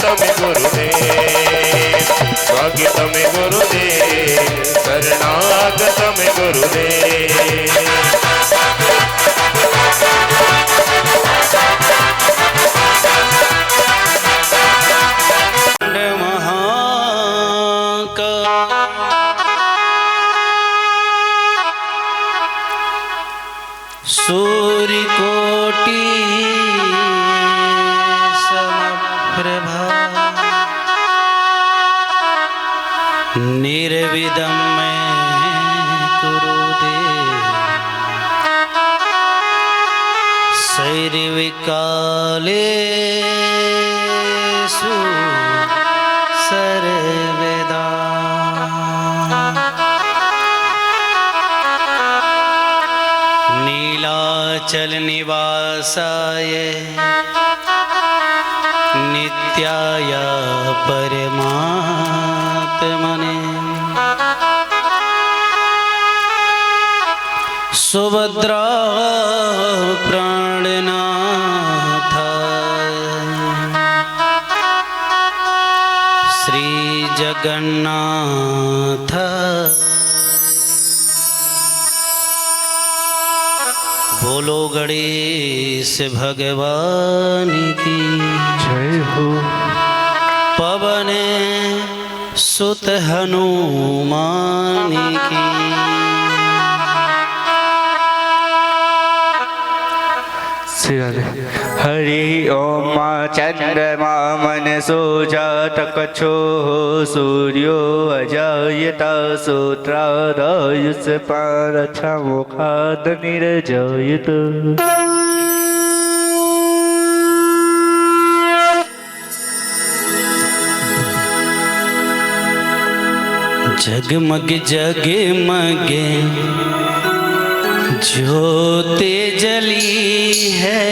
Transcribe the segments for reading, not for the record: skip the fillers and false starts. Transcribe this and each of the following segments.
स्वागतम गुरुदेव, स्वागतम गुरुदेव, शरणागतम गुरुदेव। सूर्य कोटि समप्रभा निर्विघ्नं मे कुरु देव सर्वकालेषु सर्वदा। नीलाचल निवासाय नित्याय परमात्मने सुभद्रा प्राणनाथाय श्री जगन्नाथ बोलो गणेश भगवान की जय हो। पवन सुत हनुमान की। हरि ओम चंद्रमा मनसो जात कच्छो सूर्यो अजायत सूत्रादयुष पारथा मुखाद निर्जयत। जगमग जगमग ज्योति जली है,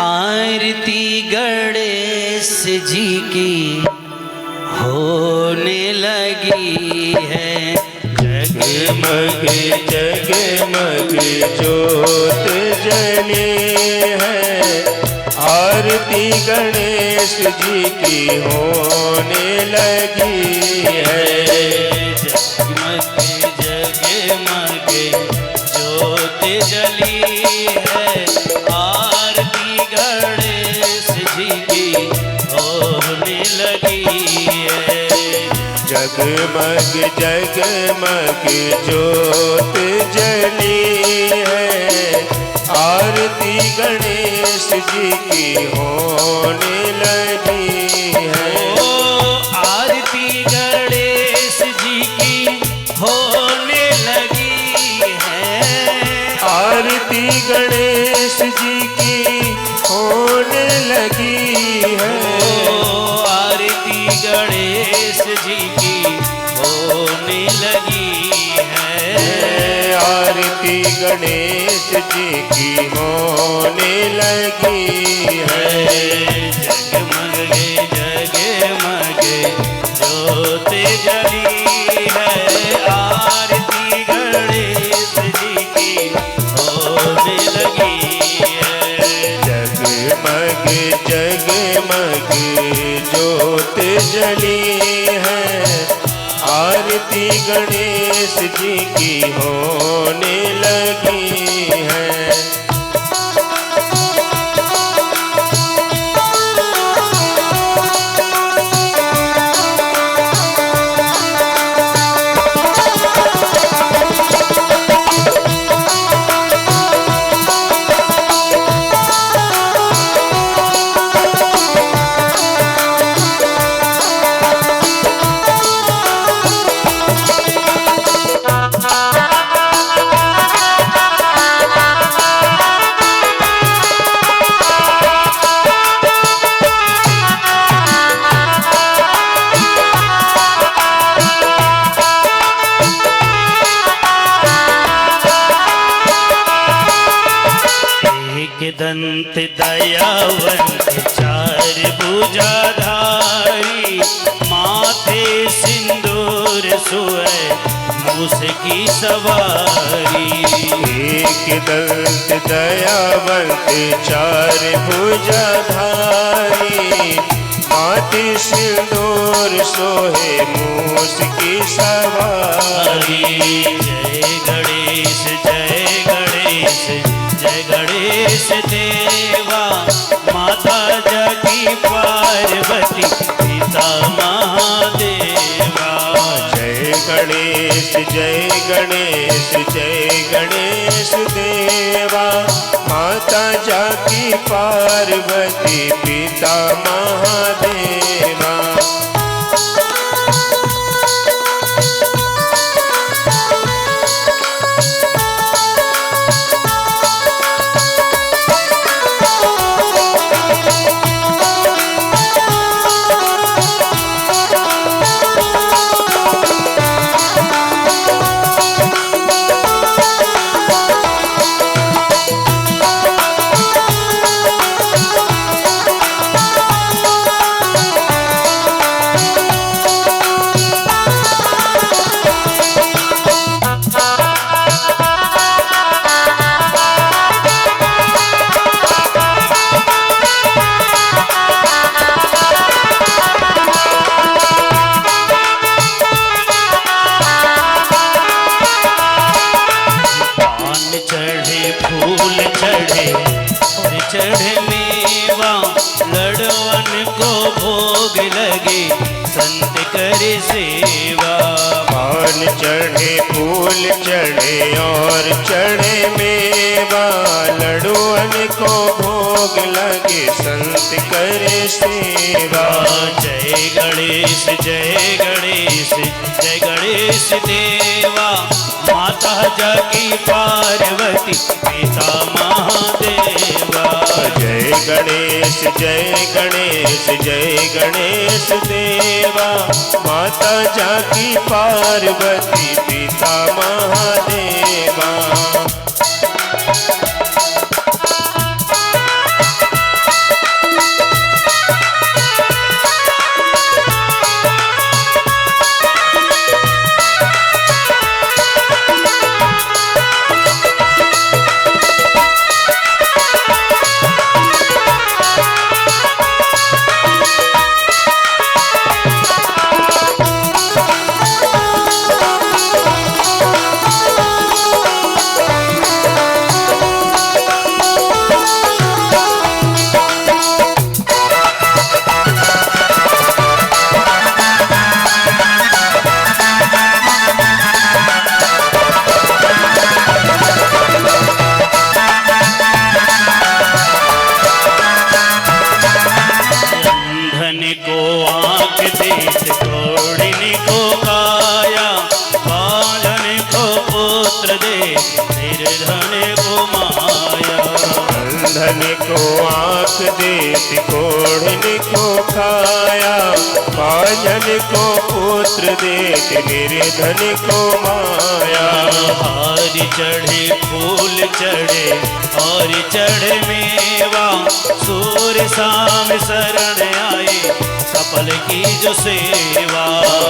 आरती गणेश जी की होने लगी है। जगमग जगमग ज्योत जली है, आरती गणेश जी की होने लगी है। जगमग जगमग ज्योत जली है, आरती गणेश जी की होने लगी है। जगमग जगमग ज्योत जली है, आरती गणेश जी की होने लगी है। ओ आरती गणेश जी की होने लगी है, आरती गणेश जी की होने लगी है। ओ आरती गणेश जी की होने लगी है, आरती गणेश जी की होने लगी है। जगमग जगमग ज्योत जली है, आरती गणेश जी की होने लगी है। जगमग जगमग ज्योत जली है, आरती गणेश जी की होने लगी है। दंत दयावंत चार भुजाधारी, माथे सिंदूर सोए मूस की सवारी। एक दंत दयावंत चार भुजाधारी, माथे सिंदूर सोहे मूस की सवारी। जय गणेश जय गणेश जय गणेश देवा, माता जगी पार्वती पिता महादेवा। जय गणेश जय गणेश जय गणेश देवा, माता जाकी पार्वती पिता महादेवा। चढ़े मेवा, लड़वन को भोग लगे संत करे सेवा। पान चढ़े फूल चढ़े और चढ़े मेवा, लड़ुअन को भोग लगे संत करे सेवा। जय गणेश जय गणेश जय गणेश देवा, माता जाकी पार्वती पिता महादेवा। जय गणेश जय गणेश जय गणेश देवा, माता जाकी पार्वती पिता महादेवा। को आँख देख घोड़ने को काया, बालन को पुत्र दे निर्धन को माया। अंधन को आँख देख कोढ़ने को खाया, बालन को पुत्र देख निर्धन को माया। हारी चढ़े फूल चढ़े और चढ़े मेवा, सूर शाम शरण आए सफल की जो सेवा।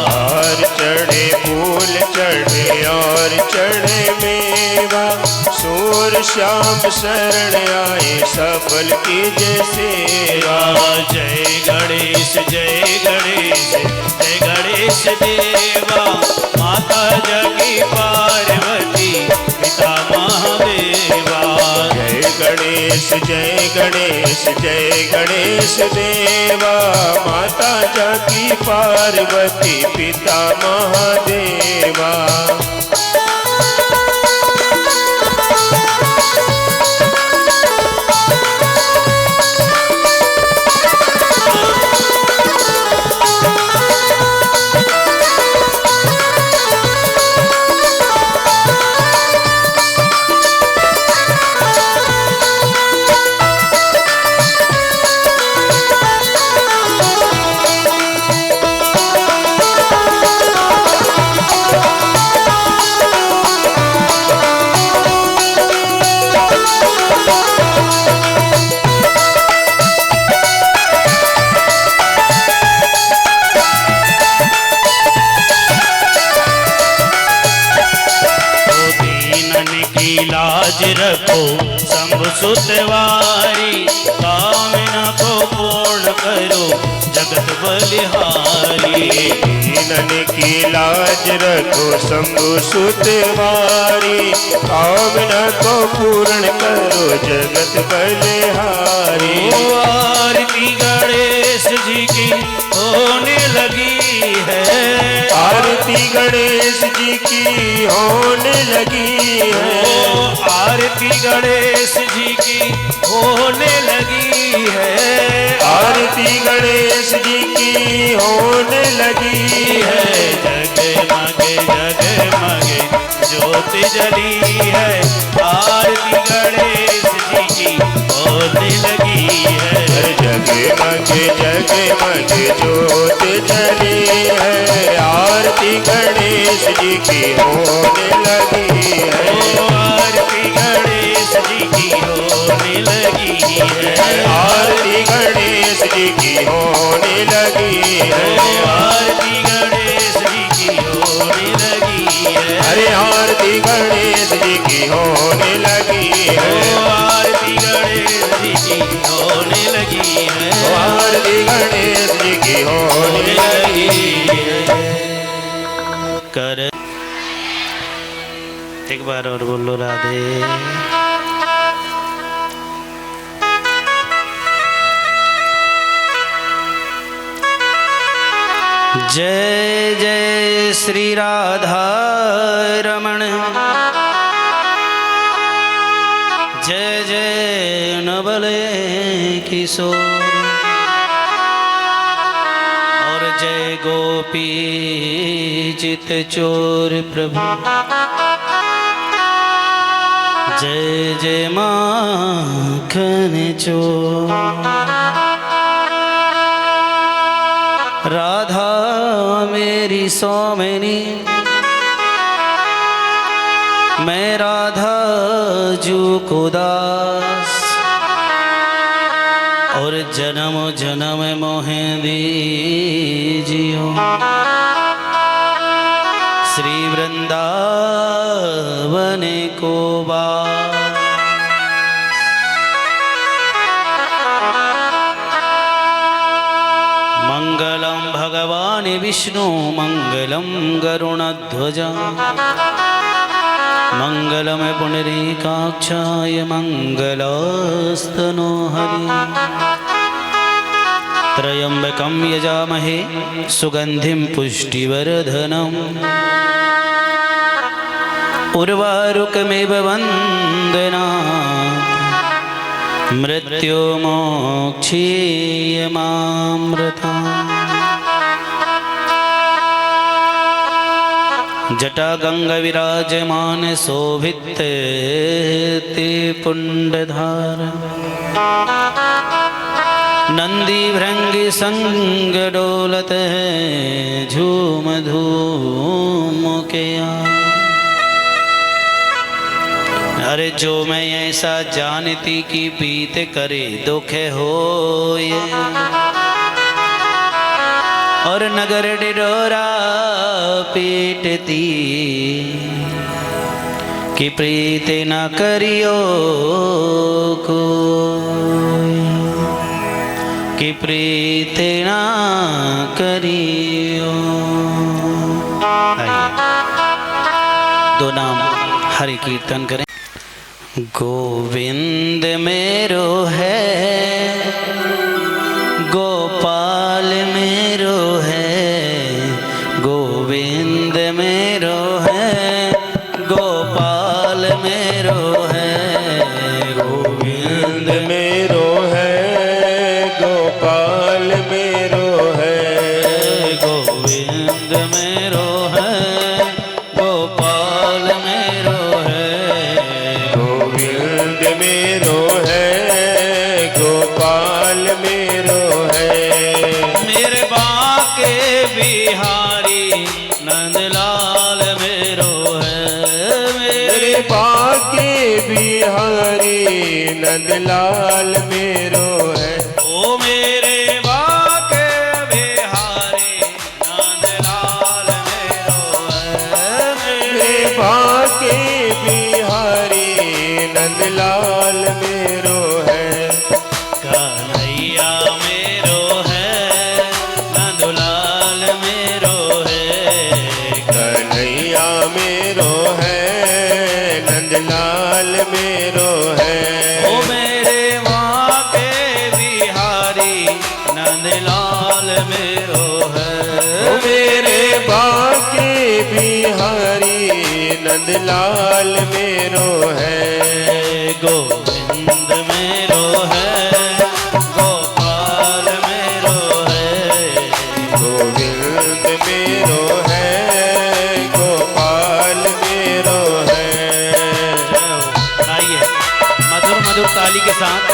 हार चढ़े फूल चढ़े और चढ़े मेवा, सूर श्याम शरण आए सफल की जो सेवा। जय गणेश जय गणेश जय गणेश देवा, माता जगी पार्वती पिता महादेवा। जय गणेश जय गणेश जय गणेश देवा, माता जाकी पार्वती पिता महादेवा। लाज रखो शंभु सुतवारी, कामना को पूर्ण करो जगत बलिहारी। दीनन की लाज रखो शंभु सुतवारी, कामना को पूर्ण करो जगत बलिहारी। ओ आरती गणेश जी की होने लगी है, आरती गणेश जी की होने लगी है। ओ आरती गणेश जी की होने लगी है, आरती गणेश जी की होने लगी है। जगमगे ज्योति जली है, आरती गणेश जी की होने लगी है। जगमगे ज्योत जली है, आरती गणेश जी की होने लगी है। ओ आरती गणेश जी की होने लगी है, आरती गणेश जी की होने लगी है। ओ आरती गणेश जी की होने लगी है। अरे आरती गणेश जी की होने लगी है। ओ आरती गणेश जी की होने लगी है, आरती गणेश जी की होने लगी है। कर एक बार और बोलो राधे। जय जय श्री राधा रमण, जय जय नवले किशोर, और जय गोपी चित चोर प्रभु, जय जय माखन चोर। राधा मेरी सौमिनी, मैं राधा जू को दास, और जन्म जन्म मोहे दीजियो श्री वृंदावन को बास। मंगलम भगवान विष्णु, मंगलम गरुणध्वज, मंगलम पुंडरीकाक्षाय, मंगलास्तनो हरि। त्र्यंबकं यजामहे सुगंधिं पुष्टिवर्धनम्, उर्वारुकमेव वन्दनात् मृत्युमोक्षीयमामृताम्। जटा गंगा विराजमान शोभित ते पुंडधार, नंदी भृंगी संग डोलत है झूम धूम के आ। अरे जो मैं ऐसा जानती कि पीत करे दुख होए, और नगर डिडोरा पीटती कि प्रीत न करियो को, कि प्रीत न करियो। आइए दो नाम हरि कीर्तन करें। गोविंद मेरो है, गोपाल मेरो है, गोविंद मेरो है, गोपाल मेरो है, गोविंद मेरो है, गोपाल मेरो है, गोविंद मेरो है, गोपाल मेरो है, गोविंद मेरो है, गोपाल मेरो है। मेरे बाके बिहारी नंदलाल मेरो है, मेरे बाके बिहारी नंदलाल मेरो है। ओ मेरे बाके बिहारी नंदलाल मेरो है, मेरे बाके बिहारी नंदलाल मेरो है। कन्हैया मेरो है, नंदलाल मेरो है, गोविंद मेरो है, गोपाल मेरो है, गोविंद मेरो है, गोपाल मेरो है। आइए मधुर मधुर ताली के साथ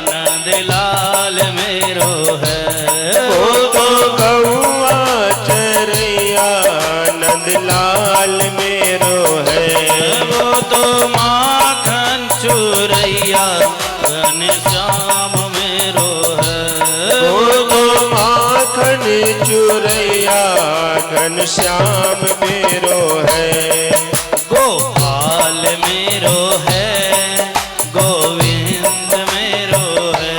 नंदलाल मेरो है, वो तो गौआ चरैया नंदलाल मेरो है, वो तो माखन चुरैया घनश्याम मेरो है, वो तो माखन चुरैया घनश्याम मेरो है, गोपाल मेरो है, गोविंद मेरो है,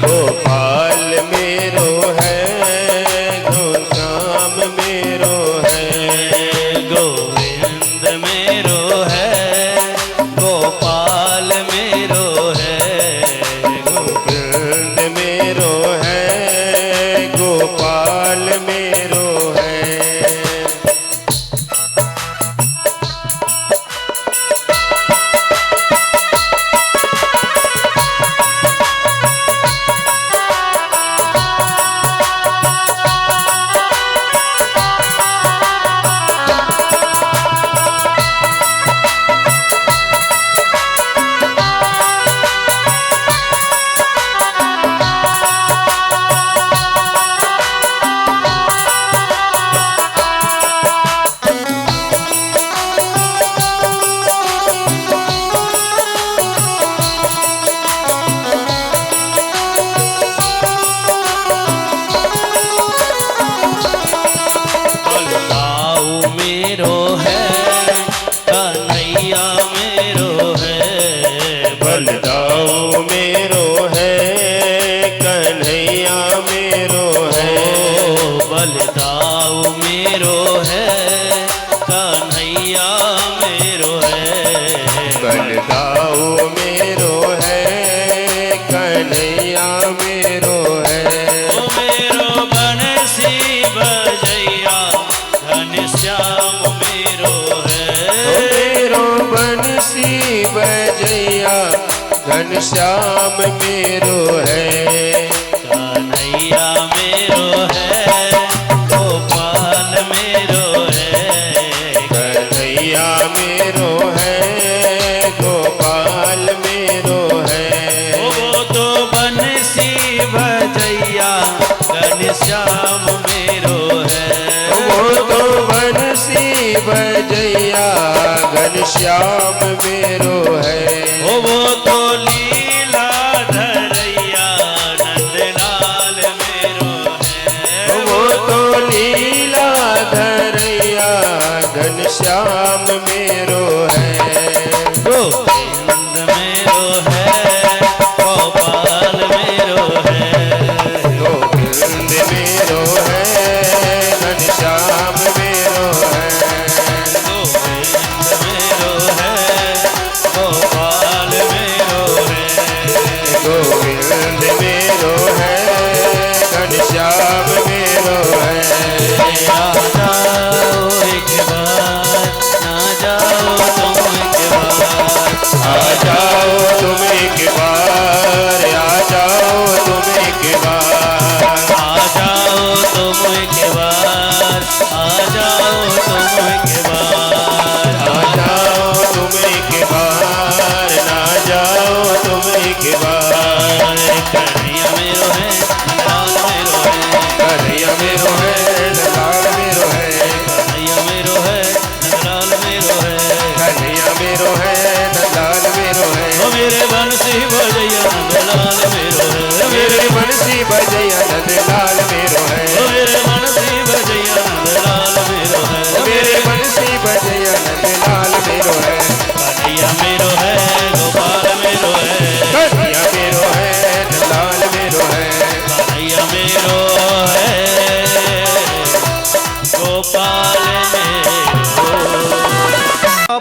गोपाल मेरो है, घनश्याम मेरो है, गोविंद मेरो है, गोपाल मेरो है, गोविंद मेरो है, गोपाल मेरो है। मेरो है, कन्हैया मेरो है, बलदाऊ मेरो है, कन्हैया मेरो है, बलदाऊ मेरो है, कन्हैया मेरो है, बलदाऊ मेरो है, कन्हैया मेरो है, ओ मेरो बंसी बजैया घनश्याम मेरो है, ओ मेरो बंसी बजैया घनश्याम मेरो है, कन्हैया मेरो है, गोपाल मेरो है, कन्हैया मेरो है, गोपाल मेरो है, वो तो बंसी बजैया घनश्याम मेरो है, वो तो बंसी बजैया घनश्याम मेरो है, वो तो लीला धरैया नंदलाल मेरो है, वो तो लीला धरैया घनश्याम मेरो है, गोविंद मेरो है, गोपाल मेरो है, गोविंद मेरो है, घनश्याम मेरो है, गोविंद मेरो है, गोपाल मेरो है, गोविंद मेरो है, घनश्याम मेरो है। आ जाओ एक बार, ना जाओ तुम एक बार, आ जाओ तुम एक बार, आ जाओ तुम एक बार, आ जाओ तुम एक बार, आ जाओ तुम एक बार, आ जाओ तुम एक बार, ना जाओ तुम एक बार, कन्हैया मेरो है, लाल मेरो है, कन्हैया मेरो है, लाल मेरो है, कन्हैया मेरो है, लाल मेरो है, कन्हैया मेरो है, लाल मेरो है, ओ मेरे बंसी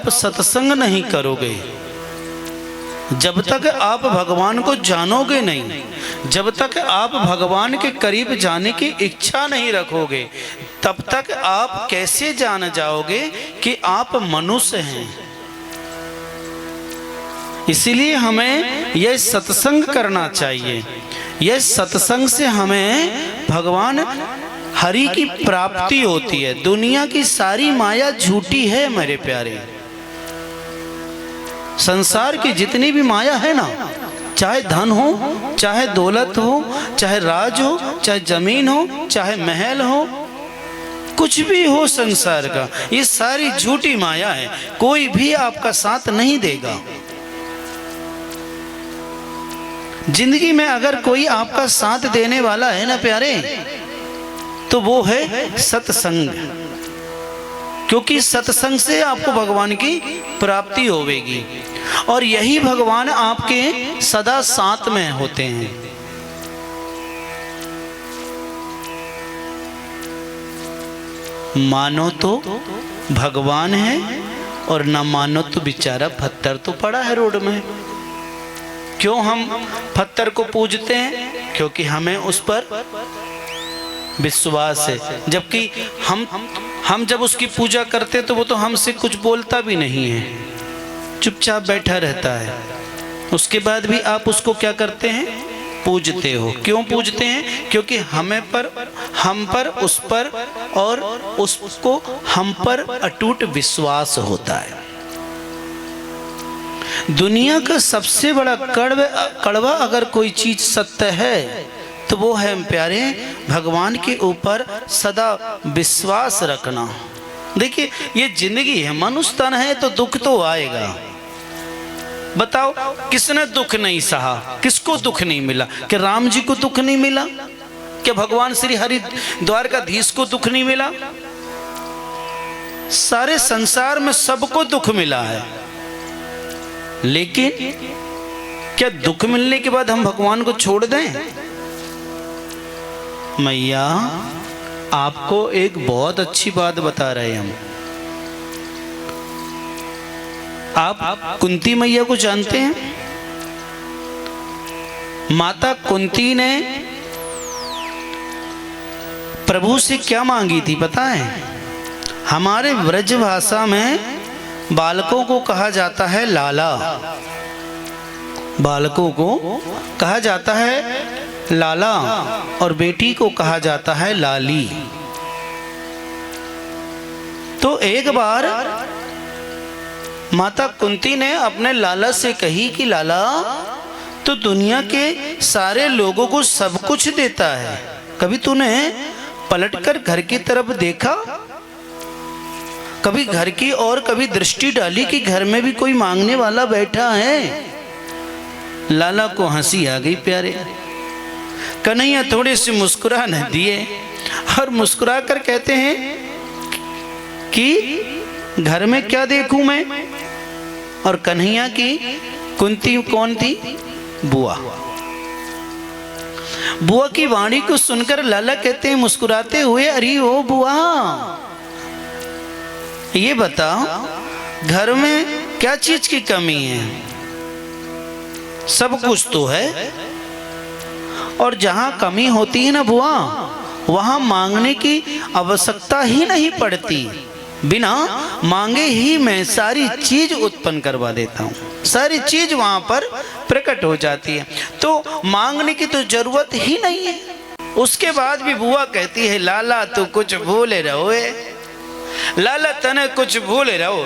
आप सत्संग नहीं करोगे, जब तक आप भगवान को जानोगे नहीं, जब तक आप भगवान के करीब जाने की इच्छा नहीं रखोगे, तब तक आप कैसे जान जाओगे कि आप मनुष्य हैं। इसलिए हमें यह सत्संग करना चाहिए। यह सत्संग से हमें भगवान हरि की प्राप्ति होती है। दुनिया की सारी माया झूठी है मेरे प्यारे। संसार की जितनी भी माया है ना, चाहे धन हो, चाहे दौलत हो, चाहे राज हो, चाहे जमीन हो, चाहे महल हो, कुछ भी हो संसार का, ये सारी झूठी माया है। कोई भी आपका साथ नहीं देगा। जिंदगी में अगर कोई आपका साथ देने वाला है ना प्यारे, तो वो है सत्संग। क्योंकि सत्संग से आपको भगवान की प्राप्ति होगी और यही भगवान आपके सदा साथ में होते हैं। मानो तो भगवान है और ना मानो तो बेचारा पत्थर तो पड़ा है रोड में। क्यों हम पत्थर को पूजते हैं? क्योंकि हमें उस पर विश्वास है। जबकि हम जब उसकी पूजा करते तो वो तो हमसे कुछ बोलता भी नहीं है, चुपचाप बैठा रहता है। उसके बाद भी आप उसको क्या करते हैं? पूजते हो। क्यों पूजते हैं? क्योंकि हम पर उस पर और उसको हम पर अटूट विश्वास होता है। दुनिया का सबसे बड़ा कड़वा अगर कोई चीज सत्य है तो वो है प्यारे भगवान के ऊपर सदा विश्वास रखना। देखिए ये जिंदगी है, मनुष्य तन है तो दुख तो आएगा। बताओ किसने दुख नहीं सहा? किसको दुख नहीं मिला? कि राम जी को दुख नहीं मिला? कि भगवान श्री हरि द्वारकाधीश को दुख नहीं मिला? सारे संसार में सबको दुख मिला है। लेकिन क्या दुख मिलने के बाद हम भगवान को छोड़ दें? मैया आपको एक बहुत अच्छी बात बता रहे हैं हम। आप कुंती मैया को जानते हैं? माता कुंती ने प्रभु से क्या मांगी थी पता है? हमारे ब्रज भाषा में बालकों को कहा जाता है लाला। बालकों को कहा जाता है लाला और बेटी को कहा जाता है लाली। तो एक बार माता कुंती ने अपने लाला से कही कि लाला तो दुनिया के सारे लोगों को सब कुछ देता है, कभी तूने पलटकर घर की तरफ देखा? कभी घर की और कभी दृष्टि डाली कि घर में भी कोई मांगने वाला बैठा है? लाला को हंसी आ गई प्यारे। कन्हैया थोड़े से मुस्कुरा न दिए और मुस्कुरा कर कहते हैं कि घर में क्या देखूं मैं? और कन्हैया की कुंती कौन थी? बुआ। बुआ की वाणी को सुनकर लाला कहते हैं मुस्कुराते हुए, अरे ओ बुआ, ये बताओ घर में क्या चीज की कमी है? सब कुछ तो है। और जहां कमी होती है ना बुआ, वहां मांगने की आवश्यकता ही नहीं पड़ती। बिना मांगे ही मैं सारी चीज उत्पन्न करवा देता हूं। सारी चीज वहां पर प्रकट हो जाती है, तो मांगने की तो जरूरत ही नहीं है। उसके बाद भी बुआ कहती है लाला तू कुछ भूले रहो, लाला तने कुछ भूले रहो।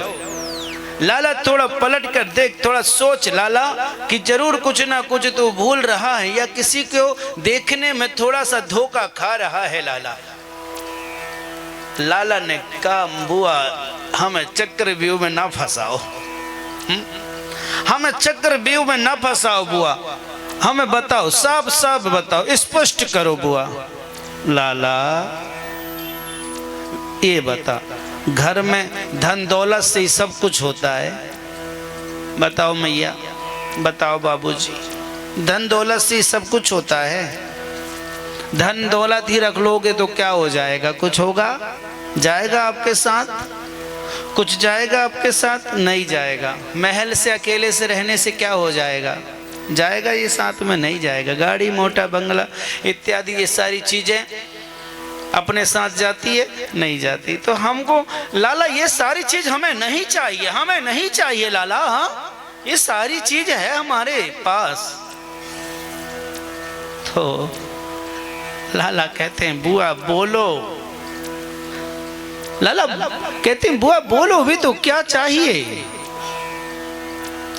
लाला थोड़ा पलट कर देख, थोड़ा सोच लाला कि जरूर कुछ ना कुछ तो भूल रहा है या किसी को देखने में थोड़ा सा धोखा खा रहा है लाला। लाला ने कहा बुआ हमें चक्रव्यूह में ना फंसाओ, हमें चक्रव्यूह में ना फंसाओ बुआ, हमें बताओ, साफ साफ बताओ, स्पष्ट करो बुआ। लाला ये बता, घर में धन दौलत से ही सब कुछ होता है? बताओ मैया, बताओ बाबूजी, धन दौलत से ही सब कुछ होता है? धन दौलत ही रख लोगे तो क्या हो जाएगा? कुछ होगा? जाएगा आपके साथ? कुछ जाएगा आपके साथ? नहीं जाएगा। महल से अकेले से रहने से क्या हो जाएगा? जाएगा ये साथ में? नहीं जाएगा। गाड़ी, मोटा बंगला इत्यादि ये सारी चीजें अपने साथ जाती है? नहीं जाती। तो हमको लाला ये सारी चीज हमें नहीं चाहिए, हमें नहीं चाहिए लाला। हाँ, ये सारी चीज है हमारे पास। तो लाला कहते हैं बुआ बोलो। लाला कहते हैं बुआ बोलो भी तो, क्या चाहिए?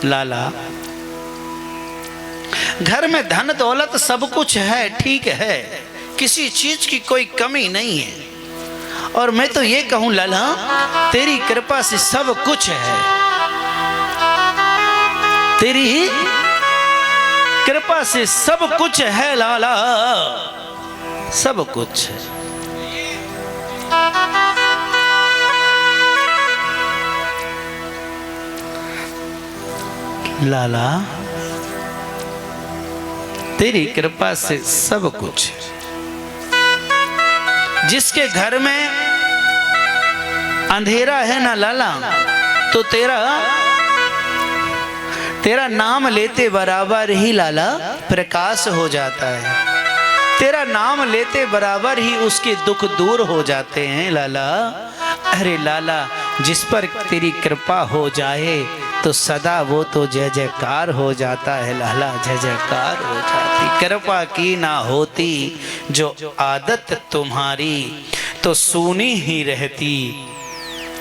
लाला घर में धन दौलत सब कुछ है, ठीक है, किसी चीज की कोई कमी नहीं है। और मैं तो ये कहूं लाला, तेरी कृपा से सब कुछ है, तेरी ही कृपा से सब कुछ है लाला, सब कुछ है। लाला तेरी कृपा से सब कुछ है। जिसके घर में अंधेरा है ना लाला, तो तेरा नाम लेते बराबर ही लाला प्रकाश हो जाता है। तेरा नाम लेते बराबर ही उसके दुख दूर हो जाते हैं लाला। अरे लाला, जिस पर तेरी कृपा हो जाए तो सदा वो तो जय जयकार हो जाता है लाला, जय जयकार हो जाती। कृपा की ना होती जो आदत तुम्हारी, तो सुनी ही रहती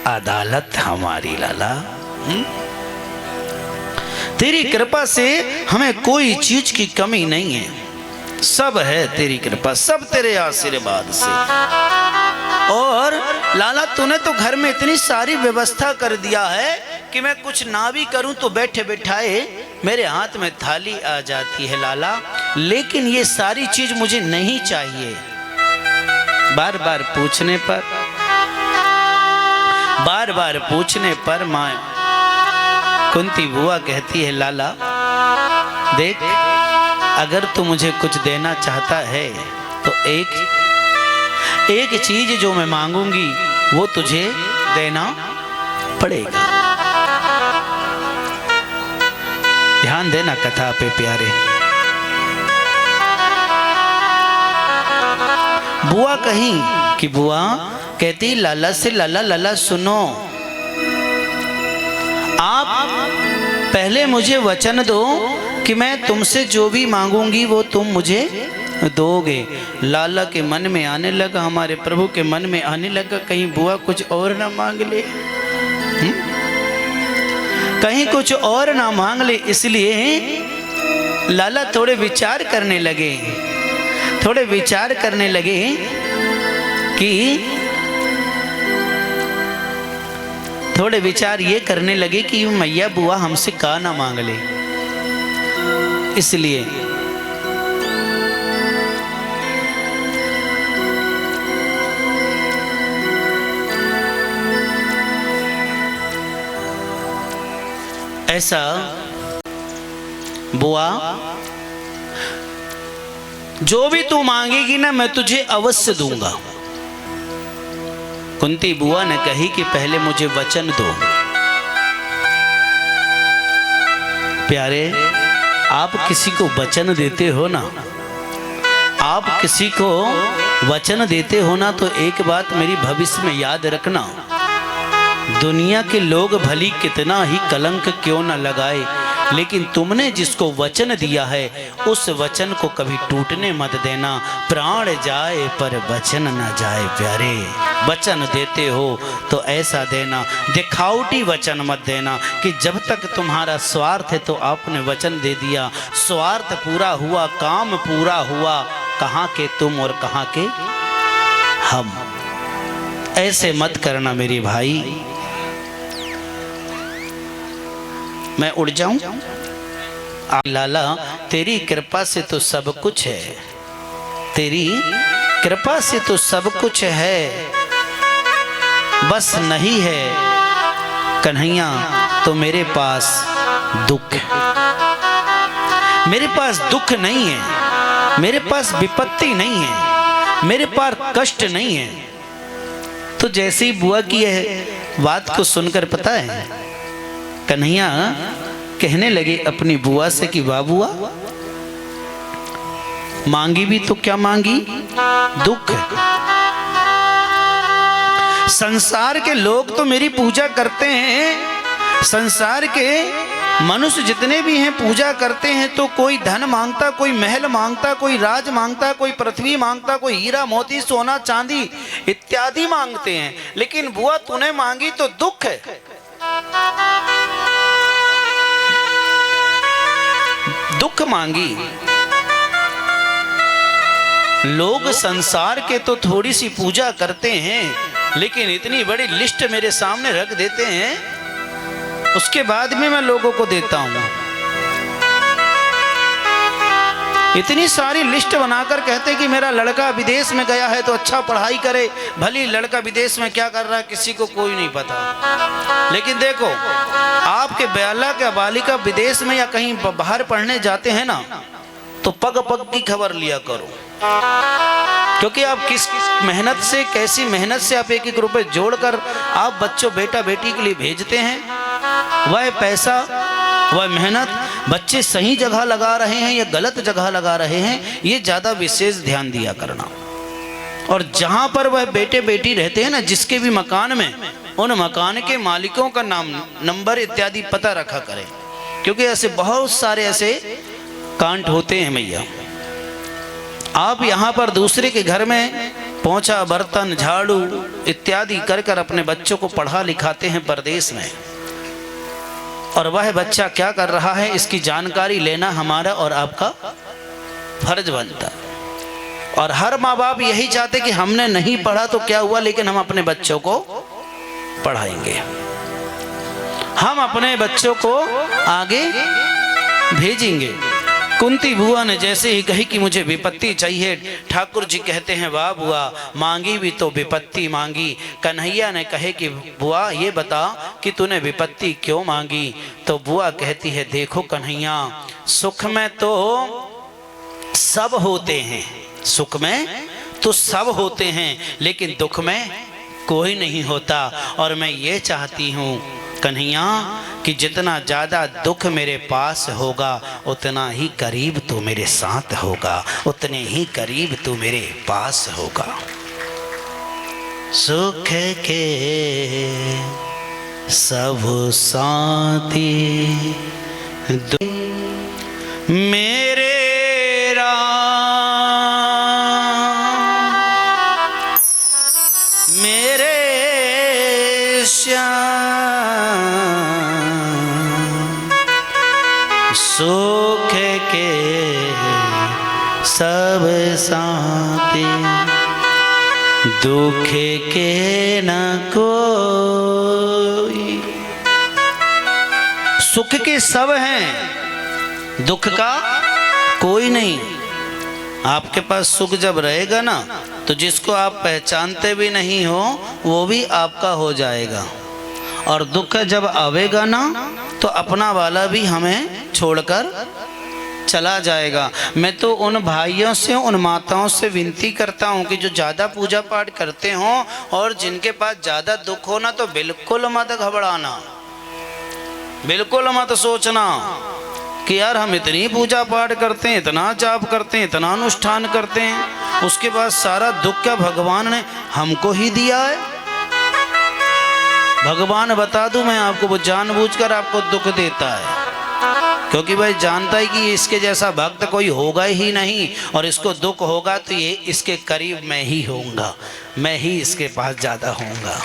अदालत हमारी लाला। तेरी कृपा से हमें कोई चीज की कमी नहीं है, सब है तेरी कृपा, सब तेरे आशीर्वाद से। और लाला तूने तो घर में इतनी सारी व्यवस्था कर दिया है कि मैं कुछ ना भी करूं तो बैठे बैठाए मेरे हाथ में थाली आ जाती है लाला। लेकिन ये सारी चीज मुझे नहीं चाहिए। बार बार पूछने पर माँ कुंती बुआ कहती है लाला देख, अगर तू मुझे कुछ देना चाहता है तो एक चीज जो मैं मांगूंगी वो तुझे देना पड़ेगा। ध्यान देना कथा पे प्यारे। बुआ कहीं कि बुआ कहती लाला से लाला सुनो, आप पहले मुझे वचन दो कि मैं तुमसे जो भी मांगूंगी वो तुम मुझे दोगे। लाला के मन में आने लगा, हमारे प्रभु के मन में आने लगा, कहीं बुआ कुछ और ना मांग ले, कहीं कुछ और ना मांग ले। इसलिए लाला थोड़े विचार करने लगे ये करने लगे कि मैया बुआ हमसे का ना मांग ले। इसलिए ऐसा बुआ जो भी तू मांगेगी ना मैं तुझे अवश्य दूंगा। कुंती बुआ ने कही कि पहले मुझे वचन दो। प्यारे, आप किसी को वचन देते हो ना, आप किसी को वचन देते हो ना, तो एक बात मेरी भविष्य में याद रखना, दुनिया के लोग भली कितना ही कलंक क्यों न लगाए, लेकिन तुमने जिसको वचन दिया है उस वचन को कभी टूटने मत देना। प्राण जाए पर वचन न जाए। प्यारे, वचन देते हो तो ऐसा देना, दिखावटी वचन मत देना कि जब तक तुम्हारा स्वार्थ है तो आपने वचन दे दिया, स्वार्थ पूरा हुआ, काम पूरा हुआ, कहाँ के तुम और कहाँ के हम। ऐसे मत करना मेरे भाई। मैं उड़ जाऊं? लाला तेरी कृपा से तो सब कुछ है, तेरी कृपा से तो सब कुछ है, बस नहीं है कन्हैया तो मेरे पास दुख है। मेरे पास दुख नहीं है, मेरे पास विपत्ति नहीं है, मेरे पास कष्ट नहीं है। तो जैसे ही बुआ की है बात को सुनकर पता है कन्हैया कहने लगे अपनी बुआ से कि वाह बुआ, मांगी भी तो क्या मांगी, दुख। संसार के लोग तो मेरी पूजा करते हैं, संसार के मनुष्य जितने भी हैं पूजा करते हैं, तो कोई धन मांगता, कोई महल मांगता, कोई राज मांगता, कोई पृथ्वी मांगता, कोई हीरा मोती सोना चांदी इत्यादि मांगते हैं, लेकिन बुआ तूने मांगी तो दुख है। दुख मांगी। लोग संसार के तो थोड़ी सी पूजा करते हैं, लेकिन इतनी बड़ी लिस्ट मेरे सामने रख देते हैं, उसके बाद भी मैं लोगों को देता हूं। इतनी सारी लिस्ट बनाकर कहते कि मेरा लड़का विदेश में गया है तो अच्छा पढ़ाई करे, भली लड़का विदेश में क्या कर रहा है किसी को कोई नहीं पता। लेकिन देखो आपके बालक या बालिका विदेश में या कहीं बाहर पढ़ने जाते हैं ना, तो पग पग की खबर लिया करो, क्योंकि आप किस मेहनत से, कैसी मेहनत से आप एक एक रुपए जोड़कर आप बच्चों बेटा बेटी के लिए भेजते हैं, वह पैसा वह मेहनत बच्चे सही जगह लगा रहे हैं या गलत जगह लगा रहे हैं, ये ज़्यादा विशेष ध्यान दिया करना। और जहाँ पर वह बेटे बेटी रहते हैं ना, जिसके भी मकान में, उन मकान के मालिकों का नाम नंबर इत्यादि पता रखा करें, क्योंकि ऐसे बहुत सारे ऐसे कांड होते हैं भैया। आप यहाँ पर दूसरे के घर में पोंछा बर्तन झाड़ू इत्यादि कर कर अपने बच्चों को पढ़ा लिखाते हैं परदेश में, और वह बच्चा क्या कर रहा है इसकी जानकारी लेना हमारा और आपका फर्ज बनता है। और हर माँ बाप यही चाहते कि हमने नहीं पढ़ा तो क्या हुआ, लेकिन हम अपने बच्चों को पढ़ाएंगे, हम अपने बच्चों को आगे भेजेंगे। कुंती बुआ ने जैसे ही कही कि मुझे विपत्ति चाहिए, ठाकुर जी कहते हैं वाह बुआ, मांगी भी तो विपत्ति मांगी। कन्हैया ने कहे कि बुआ ये बता कि तूने विपत्ति क्यों मांगी, तो बुआ कहती है देखो कन्हैया, सुख में तो सब होते हैं, सुख में तो सब होते हैं, लेकिन दुख में कोई नहीं होता। और मैं ये चाहती हूँ कन्हैया कि जितना ज़्यादा दुख मेरे पास होगा, उतना ही करीब तू मेरे साथ होगा, उतने ही करीब तू मेरे पास होगा। सुख के सब साथी मेरे मेरे सुख के सब साथी, दुख के न कोई। सुख के सब हैं, दुख का कोई नहीं। आपके पास सुख जब रहेगा ना, तो जिसको आप पहचानते भी नहीं हो वो भी आपका हो जाएगा, और दुख जब आवेगा ना तो अपना वाला भी हमें छोड़कर चला जाएगा। मैं तो उन भाइयों से, उन माताओं से विनती करता हूँ कि जो ज़्यादा पूजा पाठ करते हों और जिनके पास ज़्यादा दुख हो ना, तो बिल्कुल मत घबराना, बिल्कुल मत सोचना कि यार हम इतनी पूजा पाठ करते हैं, इतना जाप करते हैं, इतना अनुष्ठान करते हैं, उसके बाद सारा दुख क्या भगवान ने हमको ही दिया है। भगवान बता दूं मैं आपको, वो जानबूझकर आपको दुख देता है, क्योंकि भाई जानता है कि इसके जैसा भक्त कोई होगा ही नहीं, और इसको दुख होगा तो ये इसके करीब मैं ही होऊंगा, मैं ही इसके पास ज़्यादा होऊंगा।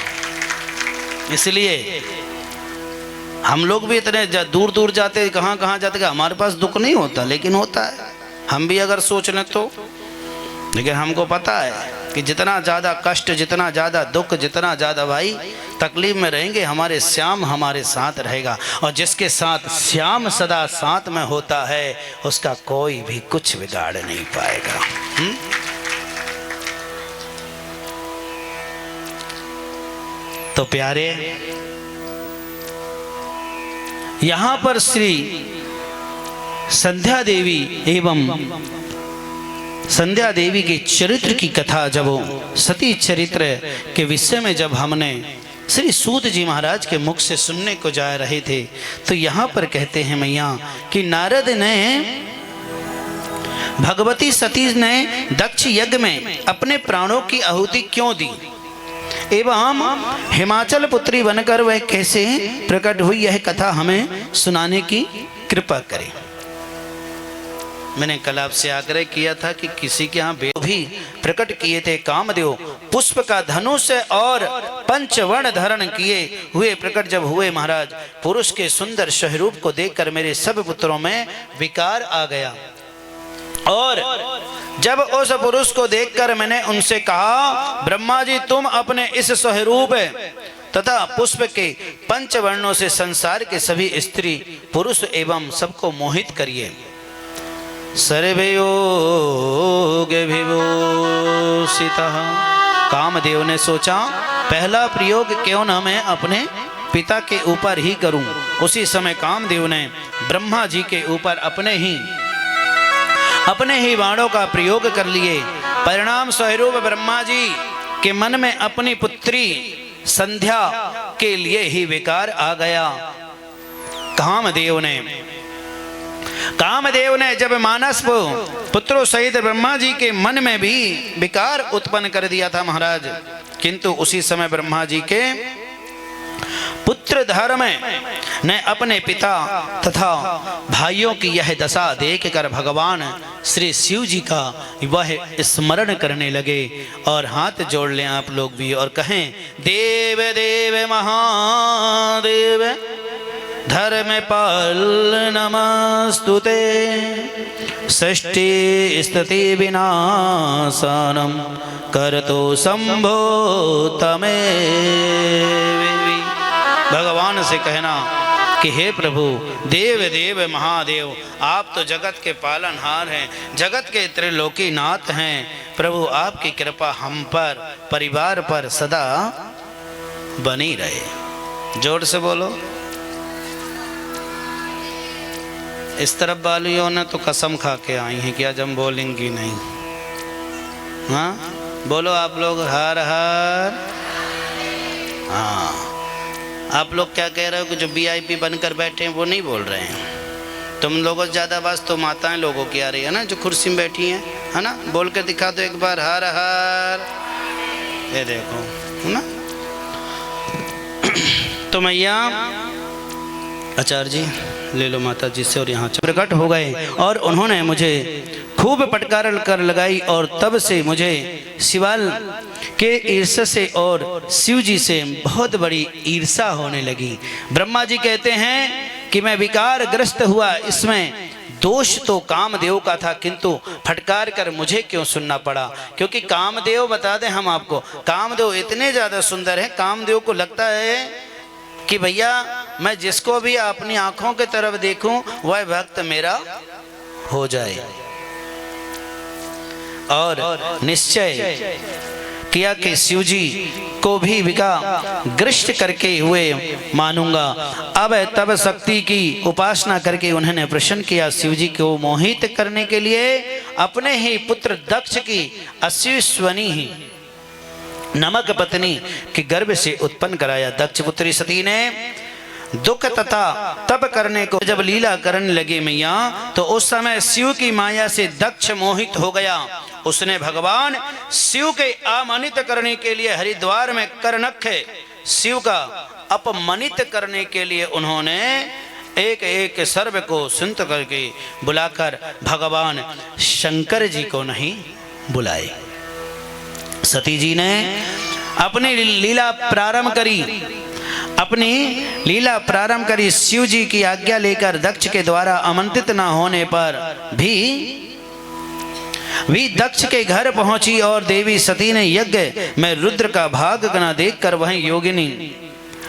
इसलिए हम लोग भी इतने दूर दूर जाते, कहाँ कहाँ जाते, हमारे पास दुख नहीं होता, लेकिन होता है, हम भी अगर सोच लें तो। लेकिन हमको पता है कि जितना ज़्यादा कष्ट, जितना ज़्यादा दुख, जितना ज़्यादा भाई तकलीफ में रहेंगे, हमारे श्याम हमारे साथ रहेगा, और जिसके साथ श्याम सदा साथ में होता है उसका कोई भी कुछ बिगाड़ नहीं पाएगा। तो प्यारे, यहाँ पर श्री संध्या देवी एवं संध्या देवी के चरित्र की कथा, जब सती चरित्र के विषय में जब हमने श्री सूत जी महाराज के मुख से सुनने को जा रहे थे। तो यहाँ पर कहते हैं मैया कि नारद ने भगवती सती ने दक्ष यज्ञ में अपने प्राणों की आहुति क्यों दी एवं हिमाचल पुत्री बनकर वह कैसे प्रकट हुई, यह कथा हमें सुनाने की कृपा करें। मैंने कल आपसे आग्रह किया था कि किसी के यहाँ भी प्रकट किए थे कामदेव, पुष्प का धनुष और पंचवर्ण धारण किए हुए प्रकट जब हुए महाराज, पुरुष के सुंदर स्वरूप को देखकर मेरे सब पुत्रों में विकार आ गया। और जब उस पुरुष को देखकर मैंने उनसे कहा, ब्रह्मा जी तुम अपने इस स्वरूप तथा पुष्प के पंचवर्णों से संसार के सभी स्त्री पुरुष एवं सबको मोहित करिए। सर्वयोग विभूषितः। कामदेव ने सोचा पहला प्रयोग क्यों न मैं अपने पिता के ऊपर ही करूं। उसी समय कामदेव ने ब्रह्मा जी के ऊपर अपने ही बाणों का प्रयोग कर लिए। परिणाम स्वरूप ब्रह्मा जी के मन में अपनी पुत्री संध्या के लिए ही विकार आ गया। कामदेव ने जब मानस पुत्रों सहित ब्रह्मा जी के मन में भी विकार उत्पन्न कर दिया था महाराज, किंतु उसी समय ब्रह्मा जी के पुत्र धर्म ने अपने पिता तथा भाइयों की यह दशा देखकर भगवान श्री शिव जी का वह स्मरण करने लगे। और हाथ जोड़ लें आप लोग भी और कहें, देव देव महादेव धर्म पाल नमस्तुते, सृष्टि स्थिति विनाशनम करतो शंभो तमेव। भगवान से कहना कि हे प्रभु देव देव महादेव, आप तो जगत के पालनहार हैं, जगत के त्रिलोकी नाथ हैं। प्रभु आपकी कृपा हम पर, परिवार पर सदा बनी रहे। जोर से बोलो। इस तरफ वालियों ने तो कसम खा के आई हैं कि आज हम बोलेंगी नहीं। हाँ बोलो आप लोग, हर हर। हाँ आप लोग क्या कह रहे हो कि जो वीआईपी बनकर बैठे हैं वो नहीं बोल रहे हैं। तुम लोगों से ज़्यादा आवाज़ तो माताएं लोगों की आ रही है ना, जो कुर्सी में बैठी हैं, है ना। बोल के दिखा दो एक बार, हर हर। ये देखो, है ना। तो मैया आचार्य जी ले लो माता जी से, और यहाँ प्रकट हो गए और उन्होंने मुझे खूब फटकार कर लगाई। और तब से मुझे शिवाल के ईर्ष्या से और शिव जी से बहुत बड़ी ईर्ष्या होने लगी। ब्रह्मा जी कहते हैं कि मैं विकार ग्रस्त हुआ, इसमें दोष तो कामदेव का था, किंतु फटकार कर मुझे क्यों सुनना पड़ा। क्योंकि कामदेव, बता दें हम आपको, कामदेव इतने ज़्यादा सुंदर है, कामदेव को लगता है कि भैया मैं जिसको भी अपनी आंखों की तरफ देखूं वह भक्त मेरा हो जाए। और निश्चय किया कि शिव जी को भी विकारग्रस्त करके हुए मानूंगा। अब तब शक्ति की उपासना करके उन्होंने प्रसन्न किया। शिव जी को मोहित करने के लिए अपने ही पुत्र दक्ष की अश्विनी ही नमक पत्नी के गर्भ से उत्पन्न कराया। दक्ष पुत्री सती ने दुख तथा तप करने को जब लीला करने लगे मैया, तो उस समय शिव की माया से दक्ष मोहित हो गया। उसने भगवान शिव के आमानित करने के लिए हरिद्वार में करनख शिव का अपमानित करने के लिए उन्होंने एक एक सर्व को सुनत करके बुलाकर भगवान शंकर जी को नहीं बुलाए। सती जी ने अपनी लीला प्रारंभ करी। शिव जी की आज्ञा लेकर दक्ष के द्वारा आमंत्रित न होने पर भी दक्ष के घर पहुंची और देवी सती ने यज्ञ में रुद्र का भाग न देखकर वहीं योगिनी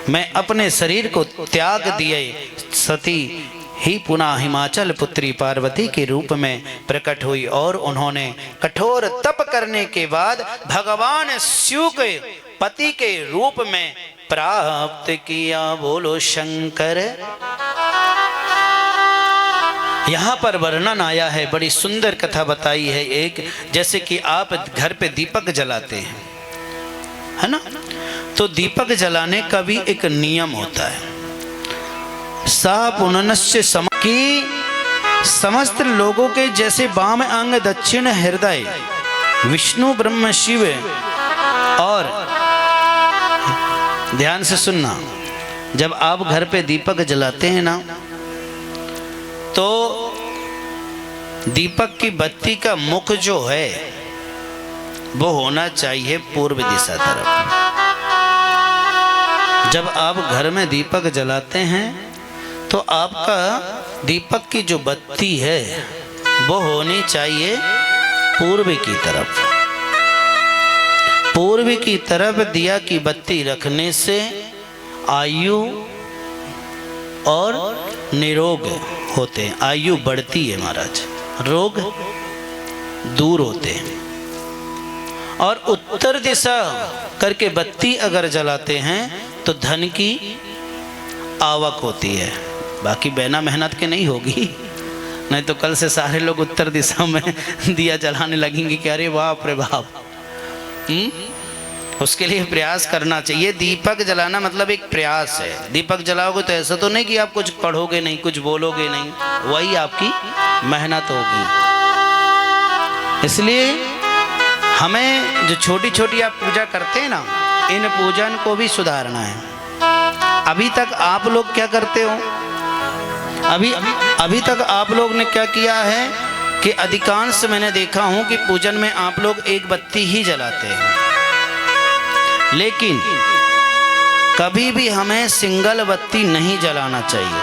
में अपने शरीर को त्याग दिए। सती ही पुनः हिमाचल पुत्री पार्वती के रूप में प्रकट हुई और उन्होंने कठोर तप करने के बाद भगवान शिव के पति के रूप में प्राप्त किया। बोलो शंकर। यहाँ पर वर्णन आया है, बड़ी सुंदर कथा बताई है। एक जैसे कि आप घर पे दीपक जलाते हैं, है ना, तो दीपक जलाने का भी एक नियम होता है। सा पुनश्च सम की समस्त लोगों के जैसे वाम अंग दक्षिण हृदय विष्णु ब्रह्म शिव। और ध्यान से सुनना, जब आप घर पे दीपक जलाते हैं ना, तो दीपक की बत्ती का मुख जो है वो होना चाहिए पूर्व दिशा तरफ। जब आप घर में दीपक जलाते हैं तो आपका दीपक की जो बत्ती है वो होनी चाहिए पूर्व की तरफ। पूर्व की तरफ दिया की बत्ती रखने से आयु और निरोग होते हैं, आयु बढ़ती है महाराज, रोग दूर होते हैं। और उत्तर दिशा करके बत्ती अगर जलाते हैं तो धन की आवक होती है। बाकी बिना मेहनत के नहीं होगी, नहीं तो कल से सारे लोग उत्तर दिशा में दिया जलाने लगेंगे कि अरे बाप रे बाप। उसके लिए प्रयास करना चाहिए। दीपक जलाना मतलब एक प्रयास है। दीपक जलाओगे तो ऐसा तो नहीं कि आप कुछ पढ़ोगे नहीं, कुछ बोलोगे नहीं, वही आपकी मेहनत होगी। इसलिए हमें जो छोटी छोटी आप पूजा करते हैं ना, इन पूजन को भी सुधारना है। अभी तक आप लोग क्या करते हो, अभी तक आप लोग ने क्या किया है कि अधिकांश मैंने देखा हूं कि पूजन में आप लोग एक बत्ती ही जलाते हैं। लेकिन कभी भी हमें सिंगल बत्ती नहीं जलाना चाहिए।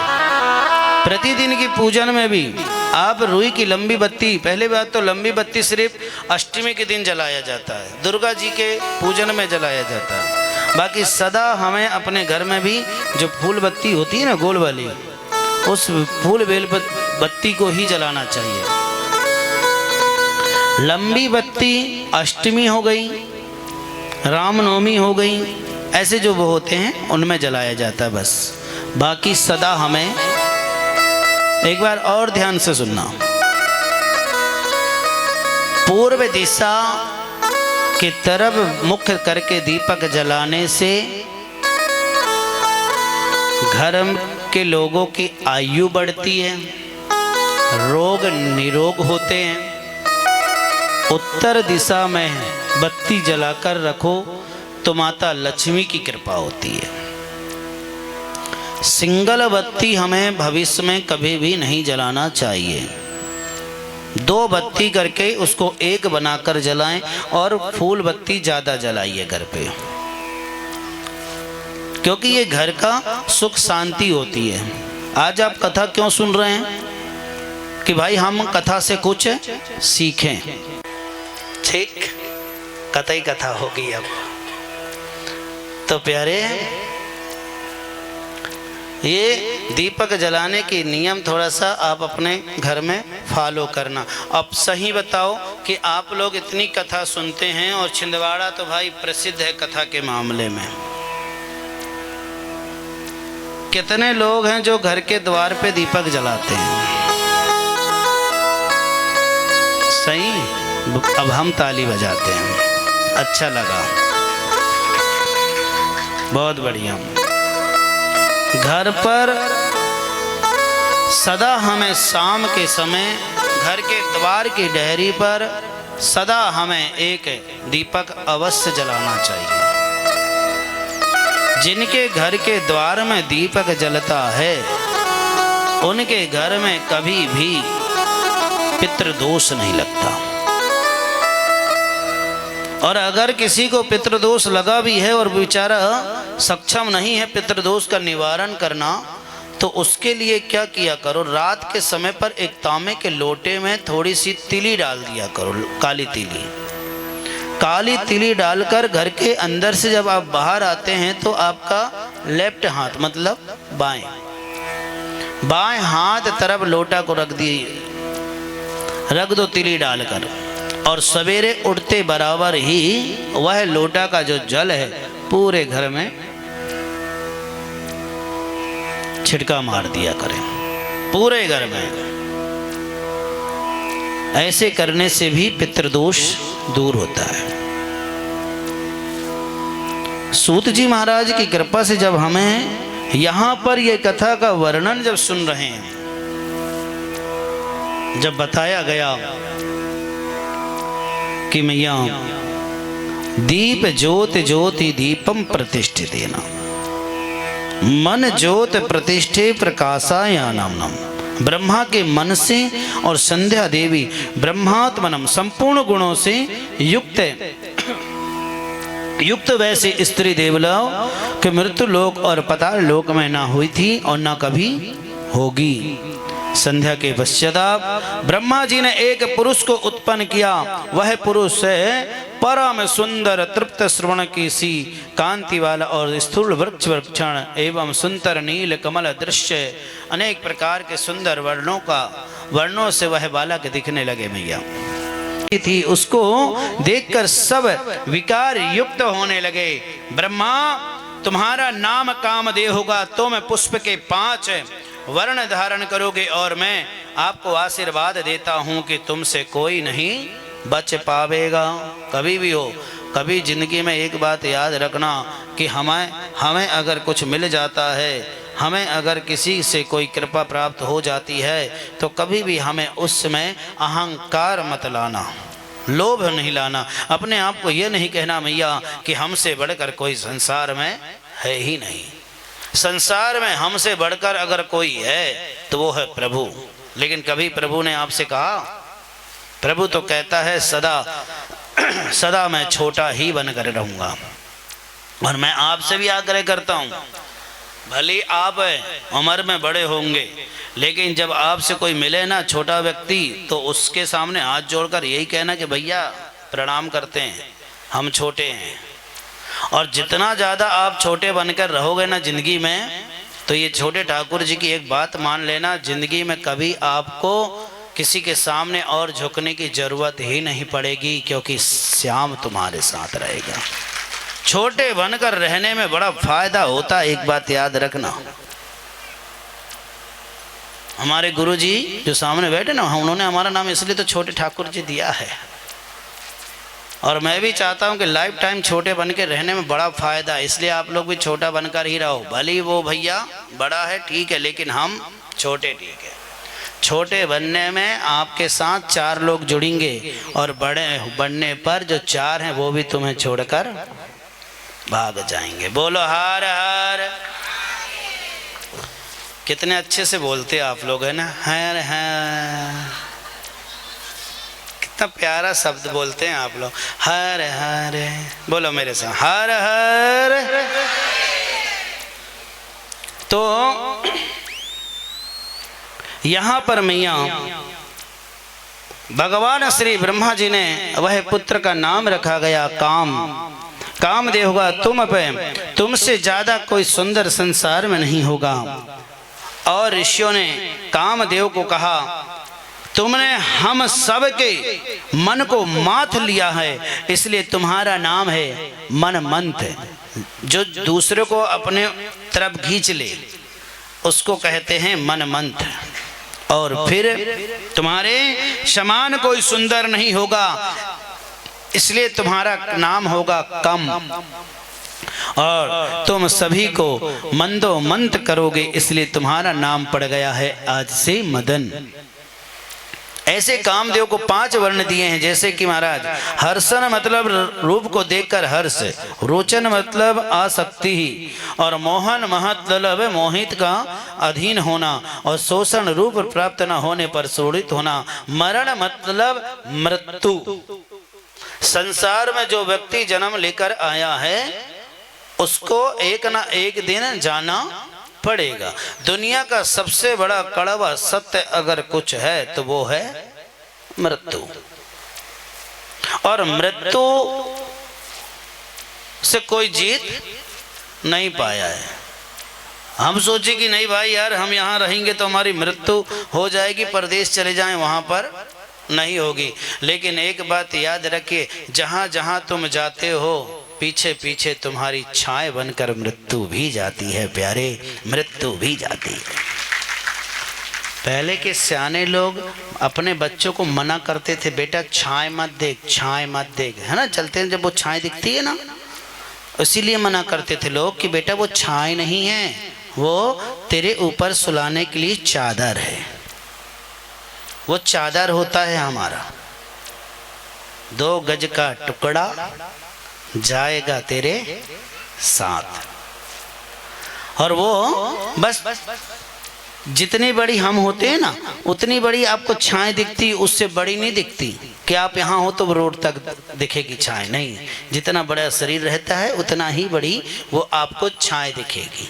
प्रतिदिन की पूजन में भी आप रुई की लंबी बत्ती, पहले बात तो लंबी बत्ती सिर्फ अष्टमी के दिन जलाया जाता है, दुर्गा जी के पूजन में जलाया जाता है। बाकी सदा हमें अपने घर में भी जो फूल बत्ती होती है ना गोल वाली, उस फूल बेल बत्ती को ही जलाना चाहिए। लंबी बत्ती अष्टमी हो गई, रामनवमी हो गई, ऐसे जो वो होते हैं उनमें जलाया जाता है बस। बाकी सदा हमें, एक बार और ध्यान से सुनना, पूर्व दिशा की तरफ मुख करके दीपक जलाने से घर के लोगों की आयु बढ़ती है, रोग निरोग होते हैं। उत्तर दिशा में बत्ती जलाकर रखो तो माता लक्ष्मी की कृपा होती है। सिंगल बत्ती हमें भविष्य में कभी भी नहीं जलाना चाहिए। दो बत्ती करके उसको एक बनाकर जलाएं और फूल बत्ती ज़्यादा जलाइए घर पे, क्योंकि ये घर का सुख शांति होती है। आज आप कथा क्यों सुन रहे हैं कि भाई हम कथा से कुछ सीखें। ठीक, कथा ही कथा होगी। अब तो प्यारे, ये दीपक जलाने के नियम थोड़ा सा आप अपने घर में फॉलो करना। अब सही बताओ कि आप लोग इतनी कथा सुनते हैं और छिंदवाड़ा तो भाई प्रसिद्ध है कथा के मामले में। कितने लोग हैं जो घर के द्वार पे दीपक जलाते हैं? सही, अब हम ताली बजाते हैं, अच्छा लगा, बहुत बढ़िया। घर पर सदा हमें शाम के समय घर के द्वार की डहरी पर सदा हमें एक दीपक अवश्य जलाना चाहिए। जिनके घर के द्वार में दीपक जलता है उनके घर में कभी भी पितृदोष नहीं लगता। और अगर किसी को पितृदोष लगा भी है और बेचारा सक्षम नहीं है पितृदोष का निवारण करना, तो उसके लिए क्या किया करो, रात के समय पर एक तांबे के लोटे में थोड़ी सी तिली डाल दिया करो, काली तिली। काली तिली डालकर घर के अंदर से जब आप बाहर आते हैं तो आपका लेफ्ट हाथ मतलब बाएं हाथ तरफ लोटा को रख दो तिली डालकर, और सवेरे उठते बराबर ही वह लोटा का जो जल है पूरे घर में छिड़का मार दिया करें, पूरे घर में। ऐसे करने से भी पितृदोष दूर होता है। सूत जी महाराज की कृपा से जब हमें यहाँ पर ये कथा का वर्णन जब सुन रहे हैं, जब बताया गया कि मैया दीप ज्योति ज्योति दीपम प्रतिष्ठित देना मन ज्योत प्रतिष्ठे प्रकाशायानम नम, ब्रह्मा के मन से और संध्या देवी ब्रह्मात्मनम संपूर्ण गुणों से युक्त वैसे स्त्री देवलाओं के मृत्यु लोक और पताल लोक में ना हुई थी और ना कभी होगी। संध्या के पश्चात ब्रह्मा जी ने एक पुरुष को उत्पन्न किया। वह पुरुष परम सुंदर तृप्त श्रवण की सी कांति वाला और स्थूल वृक्ष वृक्षण एवं सुंदर नील कमल दृश्य अनेक प्रकार के सुंदर वर्णों से वह बालक दिखने लगे। मैया थी, उसको देखकर सब विकार युक्त होने लगे। ब्रह्मा तुम्हारा नाम कामदेव होगा, तुम पुष्प के 5 वर्ण धारण करोगे और मैं आपको आशीर्वाद देता हूं कि तुमसे कोई नहीं बच पावेगा। कभी भी हो, कभी जिंदगी में एक बात याद रखना कि हमें अगर कुछ मिल जाता है, हमें अगर किसी से कोई कृपा प्राप्त हो जाती है, तो कभी भी हमें उसमें अहंकार मत लाना, लोभ नहीं लाना। अपने आप को ये नहीं कहना मैया कि हमसे बढ़कर कोई संसार में है ही नहीं। संसार में हमसे बढ़कर अगर कोई है तो वो है प्रभु। लेकिन कभी प्रभु ने आपसे कहा? प्रभु तो कहता है सदा मैं छोटा ही बनकर रहूंगा। और मैं आपसे भी आग्रह करता हूं, भले आप उम्र में बड़े होंगे, लेकिन जब आपसे कोई मिले ना छोटा व्यक्ति, तो उसके सामने हाथ जोड़कर यही कहना कि भैया प्रणाम करते हैं, हम छोटे हैं। और जितना ज़्यादा आप छोटे बनकर रहोगे ना जिंदगी में, तो ये छोटे ठाकुर जी की एक बात मान लेना, जिंदगी में कभी आपको किसी के सामने और झुकने की जरूरत ही नहीं पड़ेगी, क्योंकि श्याम तुम्हारे साथ रहेगा। छोटे बनकर रहने में बड़ा फायदा होता है, एक बात याद रखना। हमारे गुरु जी जो सामने बैठे ना, उन्होंने हमारा नाम इसलिए तो छोटे ठाकुर जी दिया है। और मैं भी चाहता हूं कि लाइफ टाइम छोटे बन के रहने में बड़ा फायदा है, इसलिए आप लोग भी छोटा बनकर ही रहो। भले वो भैया बड़ा है ठीक है, लेकिन हम छोटे ठीक है। छोटे बनने में आपके साथ 4 लोग जुड़ेंगे, और बड़े बनने पर जो 4 हैं वो भी तुम्हें छोड़कर भाग जाएंगे। बोलो हर हर। कितने अच्छे से बोलते आप लोग, है ना? हर हर, कितना प्यारा शब्द बोलते हैं आप लोग। हर हर, बोलो मेरे साथ, हर हर। तो यहाँ पर मैया भगवान श्री ब्रह्मा जी ने वह पुत्र का नाम रखा गया कामदेव होगा। तुमसे ज्यादा कोई सुंदर संसार में नहीं होगा। और ऋषियों ने कामदेव को कहा, तुमने हम सब के मन को माथ लिया है, इसलिए तुम्हारा नाम है मनमंथ। जो दूसरे को अपने तरफ खींच ले उसको कहते हैं मनमंथ। और फिर तुम्हारे समान कोई सुंदर नहीं होगा, इसलिए तुम्हारा नाम होगा कम। और तुम सभी को मंदोमंत करोगे, इसलिए तुम्हारा नाम पड़ गया है आज से मदन। ऐसे कामदेव को 5 वर्ण दिए हैं, जैसे कि महाराज हर्षण मतलब रूप को देखकर हर्ष, रोचन मतलब आसक्ति ही, और मोहन मतलब मोहित का अधीन होना, और शोषण रूप प्राप्त न होने पर शोषित होना, मरण मतलब मृत्यु। संसार में जो व्यक्ति जन्म लेकर आया है उसको एक ना एक दिन जाना पड़ेगा। दुनिया का सबसे बड़ा कड़वा सत्य अगर कुछ है तो वो है मृत्यु। और मृत्यु से कोई जीत नहीं पाया है। हम सोचे कि नहीं भाई यार हम यहाँ रहेंगे तो हमारी मृत्यु हो जाएगी, परदेश चले जाएं, वहां पर नहीं होगी। लेकिन एक बात याद रखिए, जहां जहां तुम जाते हो पीछे पीछे तुम्हारी छाए बनकर मृत्यु भी जाती है प्यारे, मृत्यु भी जाती है। पहले के सियाने लोग अपने बच्चों को मना करते थे, बेटा छाए मत देख, छाए मत देख, है ना? चलते हैं जब वो छाए दिखती है ना, इसीलिए मना करते थे लोग कि बेटा वो छाए नहीं है, वो तेरे ऊपर सुलाने के लिए चादर है। वो चादर होता है हमारा, 2 गज का टुकड़ा जाएगा तेरे साथ। और वो बस जितनी बड़ी हम होते हैं ना, उतनी बड़ी आपको छाए दिखती, उससे बड़ी नहीं दिखती कि आप यहाँ हो तो रोड तक दिखेगी छाए, नहीं। जितना बड़ा शरीर रहता है उतना ही बड़ी वो आपको छाए दिखेगी।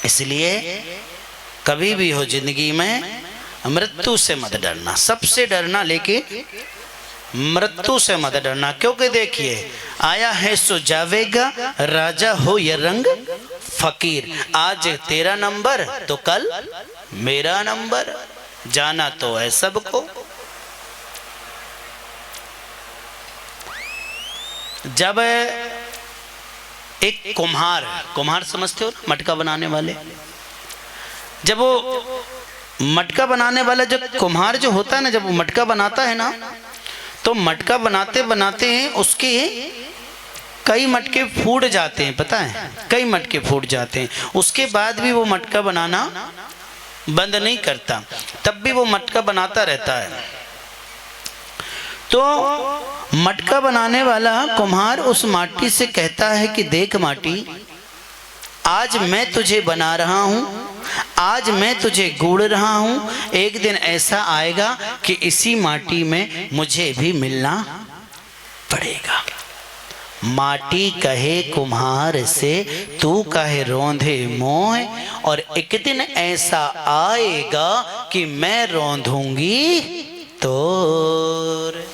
इसलिए कभी भी हो जिंदगी में मृत्यु से मत डरना, सबसे डरना, लेकिन मृत्यु से मत डरना। क्योंकि देखिए, आया है सो जावेगा, राजा हो या रंग फकीर। आज तेरा नंबर तो कल मेरा नंबर, जाना तो है सबको। जब एक कुम्हार समझते हो, मटका बनाने वाले, जब वो मटका बनाने वाला जो कुम्हार जो होता है ना, जब वो मटका बनाता है ना, तो मटका बनाते बनाते उसके कई मटके फूट जाते हैं, पता है, कई मटके फूट जाते हैं। उसके बाद भी वो मटका बनाना बंद नहीं करता, तब भी वो मटका बनाता रहता है। तो मटका बनाने वाला कुम्हार उस माटी से कहता है कि देख माटी, आज मैं तुझे बना रहा हूँ, आज मैं तुझे गूढ़ रहा हूँ, एक दिन ऐसा आएगा कि इसी माटी में मुझे भी मिलना पड़ेगा। माटी कहे कुम्हार से, तू कहे रोंधे मोह, और एक दिन ऐसा आएगा कि मैं रोंधूंगी तोर।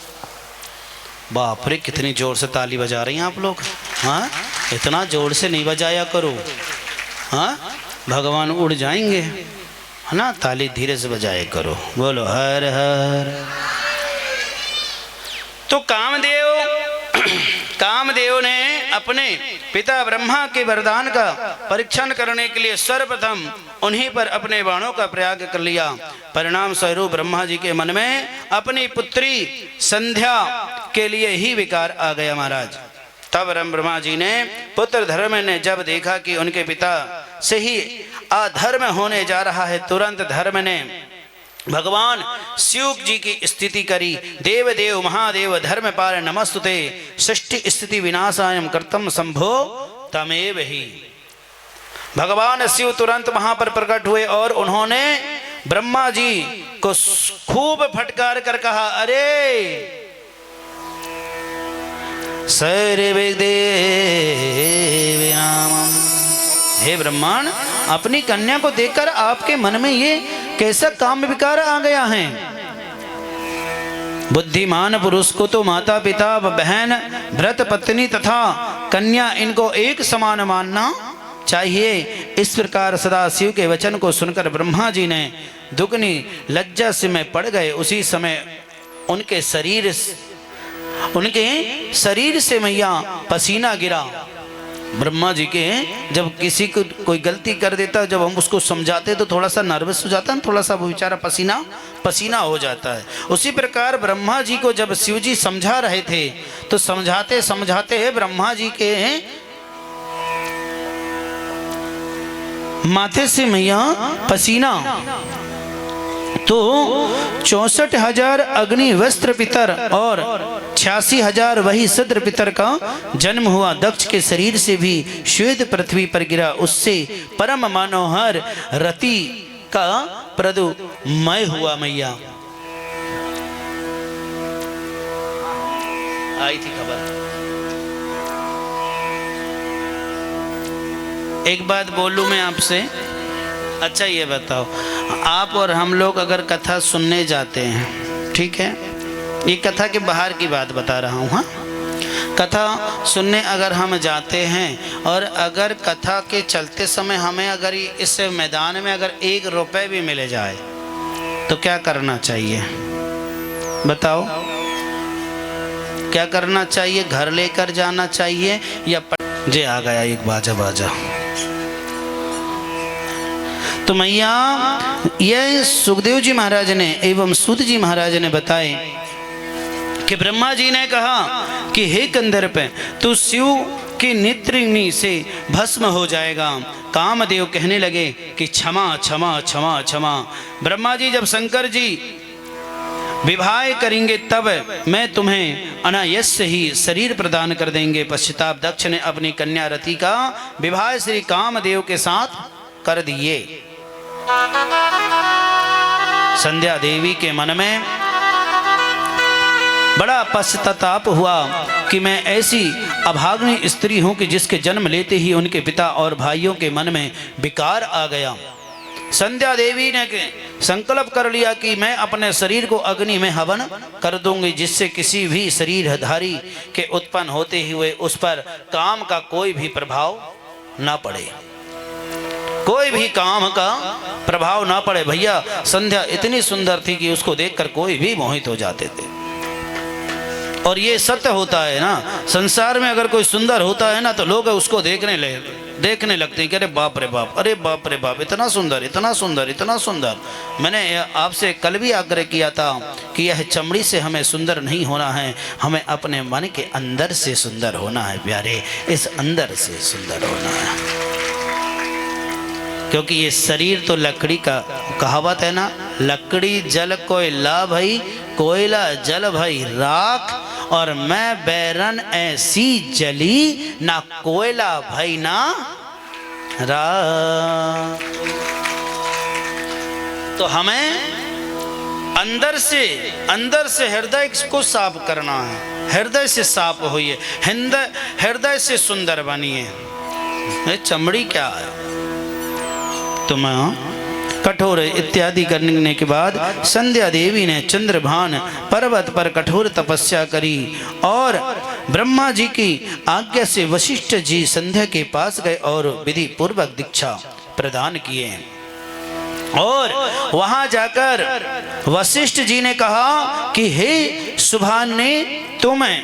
बाप रे, कितनी जोर से ताली बजा रही हैं आप लोग। हाँ, इतना जोर से नहीं बजाया करो, हाँ, भगवान उड़ जाएंगे, है ना। ताली धीरे से बजाया करो, बोलो हर हर। तो कामदेव ने अपने पिता ब्रह्मा के वरदान का परीक्षण करने के लिए सर्वप्रथम उन्हीं पर अपने बाणों का प्रयोग कर लिया। परिणाम स्वरूप ब्रह्मा जी के मन में अपनी पुत्री संध्या के लिए ही विकार आ गया महाराज। तब ब्रह्मा जी ने पुत्र धर्म ने जब देखा कि उनके पिता से ही अधर्म होने जा रहा है, तुरंत धर्म ने भगवान शिव जी की स्तुति करी। देव देव महादेव धर्म पाल नमस्तुते, सृष्टि स्थिति विनाशायम कर्तम संभो तमेव ही। भगवान शिव तुरंत वहां पर प्रकट हुए और उन्होंने ब्रह्मा जी को खूब फटकार कर कहा, अरे सर्वे देव नामम, हे ब्रह्मांड, अपनी कन्या को देखकर आपके मन में ये कैसा काम विकार आ गया है। बुद्धिमान पुरुष को तो माता पिता बहन भ्रत पत्नी तथा कन्या इनको एक समान मानना चाहिए। इस प्रकार सदा शिव के वचन को सुनकर ब्रह्मा जी ने दुगनी लज्जा से में पड़ गए। उसी समय उनके शरीर से मैया पसीना गिरा। ब्रह्मा जी के जब किसी को कोई गलती कर देता, जब हम उसको समझाते तो थोड़ा सा नर्वस हो जाता है, थोड़ा सा वो बेचारा पसीना हो जाता है। उसी प्रकार ब्रह्मा जी को जब शिव जी समझा रहे थे तो समझाते समझाते ब्रह्मा जी के माथे से मैया पसीना, तो 64,000 अग्नि वस्त्र पितर और 86,000 वही सद्र पितर का जन्म हुआ। दक्ष के शरीर से भी श्वेत पृथ्वी पर गिरा, उससे परम मनोहर रति का प्रदुमय हुआ। मैया आई थी खबर। एक बात बोलूं मैं आपसे, अच्छा ये बताओ, आप और हम लोग अगर कथा सुनने जाते हैं, ठीक है, ये कथा के बाहर की बात बता रहा हूँ, हाँ, कथा सुनने अगर हम जाते हैं और अगर कथा के चलते समय हमें अगर इस मैदान में अगर 1 रुपए भी मिले जाए तो क्या करना चाहिए बताओ? क्या करना चाहिए? घर लेकर जाना चाहिए या जे आ गया एक बाजा। तो मैया यह सुखदेव जी महाराज ने एवं सूत जी महाराज ने बताए कि ब्रह्मा जी ने कहा कि हे कंदर्प, तू शिव कि नेत्रिग्नि से भस्म हो जाएगा। कामदेव कहने लगे कि क्षमा क्षमा क्षमा क्षमा। ब्रह्मा जी जब शंकर जी विवाह करेंगे तब मैं तुम्हें अनायास ही शरीर प्रदान कर देंगे। पश्चाताप दक्ष ने अपनी कन्या रति का विवाह श्री कामदेव के साथ कर दिए। संध्या देवी के मन में बड़ा पश्चाताप हुआ कि मैं ऐसी अभाग्नि स्त्री हूं कि जिसके जन्म लेते ही उनके पिता और भाइयों के मन में विकार आ गया। संध्या देवी ने संकल्प कर लिया कि मैं अपने शरीर को अग्नि में हवन कर दूंगी, जिससे किसी भी शरीरधारी के उत्पन्न होते हुए उस पर काम का कोई भी प्रभाव ना पड़े, कोई भी काम का प्रभाव ना पड़े। भैया संध्या इतनी सुंदर थी कि उसको देखकर कोई भी मोहित हो जाते थे। और ये सत्य होता है ना, संसार में अगर कोई सुंदर होता है ना तो लोग उसको देखने लगते हैं कि अरे बाप रे बाप, अरे बाप रे बाप, इतना सुंदर इतना सुंदर इतना सुंदर। मैंने आपसे कल भी आग्रह किया था कि यह चमड़ी से हमें सुंदर नहीं होना है, हमें अपने मन के अंदर से सुंदर होना है प्यारे, इस अंदर से सुंदर होना है। क्योंकि ये शरीर तो लकड़ी का कहावत है ना, लकड़ी जल कोयला भई, कोयला जल भई राख, और मैं बैरन ऐसी जली, ना कोयला भई ना राख। तो हमें अंदर से हृदय को साफ करना है। हृदय से साफ होइए, हृदय से सुंदर बनिए। चमड़ी क्या है, तुम कठोर इत्यादि करने के बाद संध्या देवी ने चंद्रभान पर्वत पर कठोर तपस्या करी और ब्रह्मा जी की आज्ञा से वशिष्ठ जी संध्या के पास गए और विधि पूर्वक दीक्षा प्रदान किए। और वहां जाकर वशिष्ठ जी ने कहा कि हे सुभाने, तुम्हें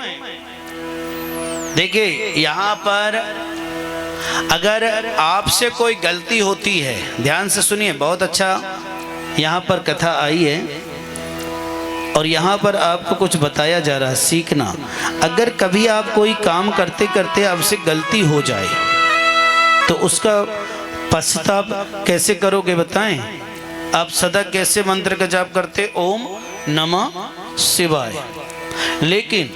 देखिए यहाँ पर अगर आपसे कोई गलती होती है, ध्यान से सुनिए, बहुत अच्छा यहाँ पर कथा आई है और यहाँ पर आपको कुछ बताया जा रहा है, सीखना। अगर कभी आप कोई काम करते करते आपसे गलती हो जाए तो उसका पश्चाताप कैसे करोगे बताएं? आप सदा कैसे मंत्र का जाप करते? ओम नमः शिवाय। लेकिन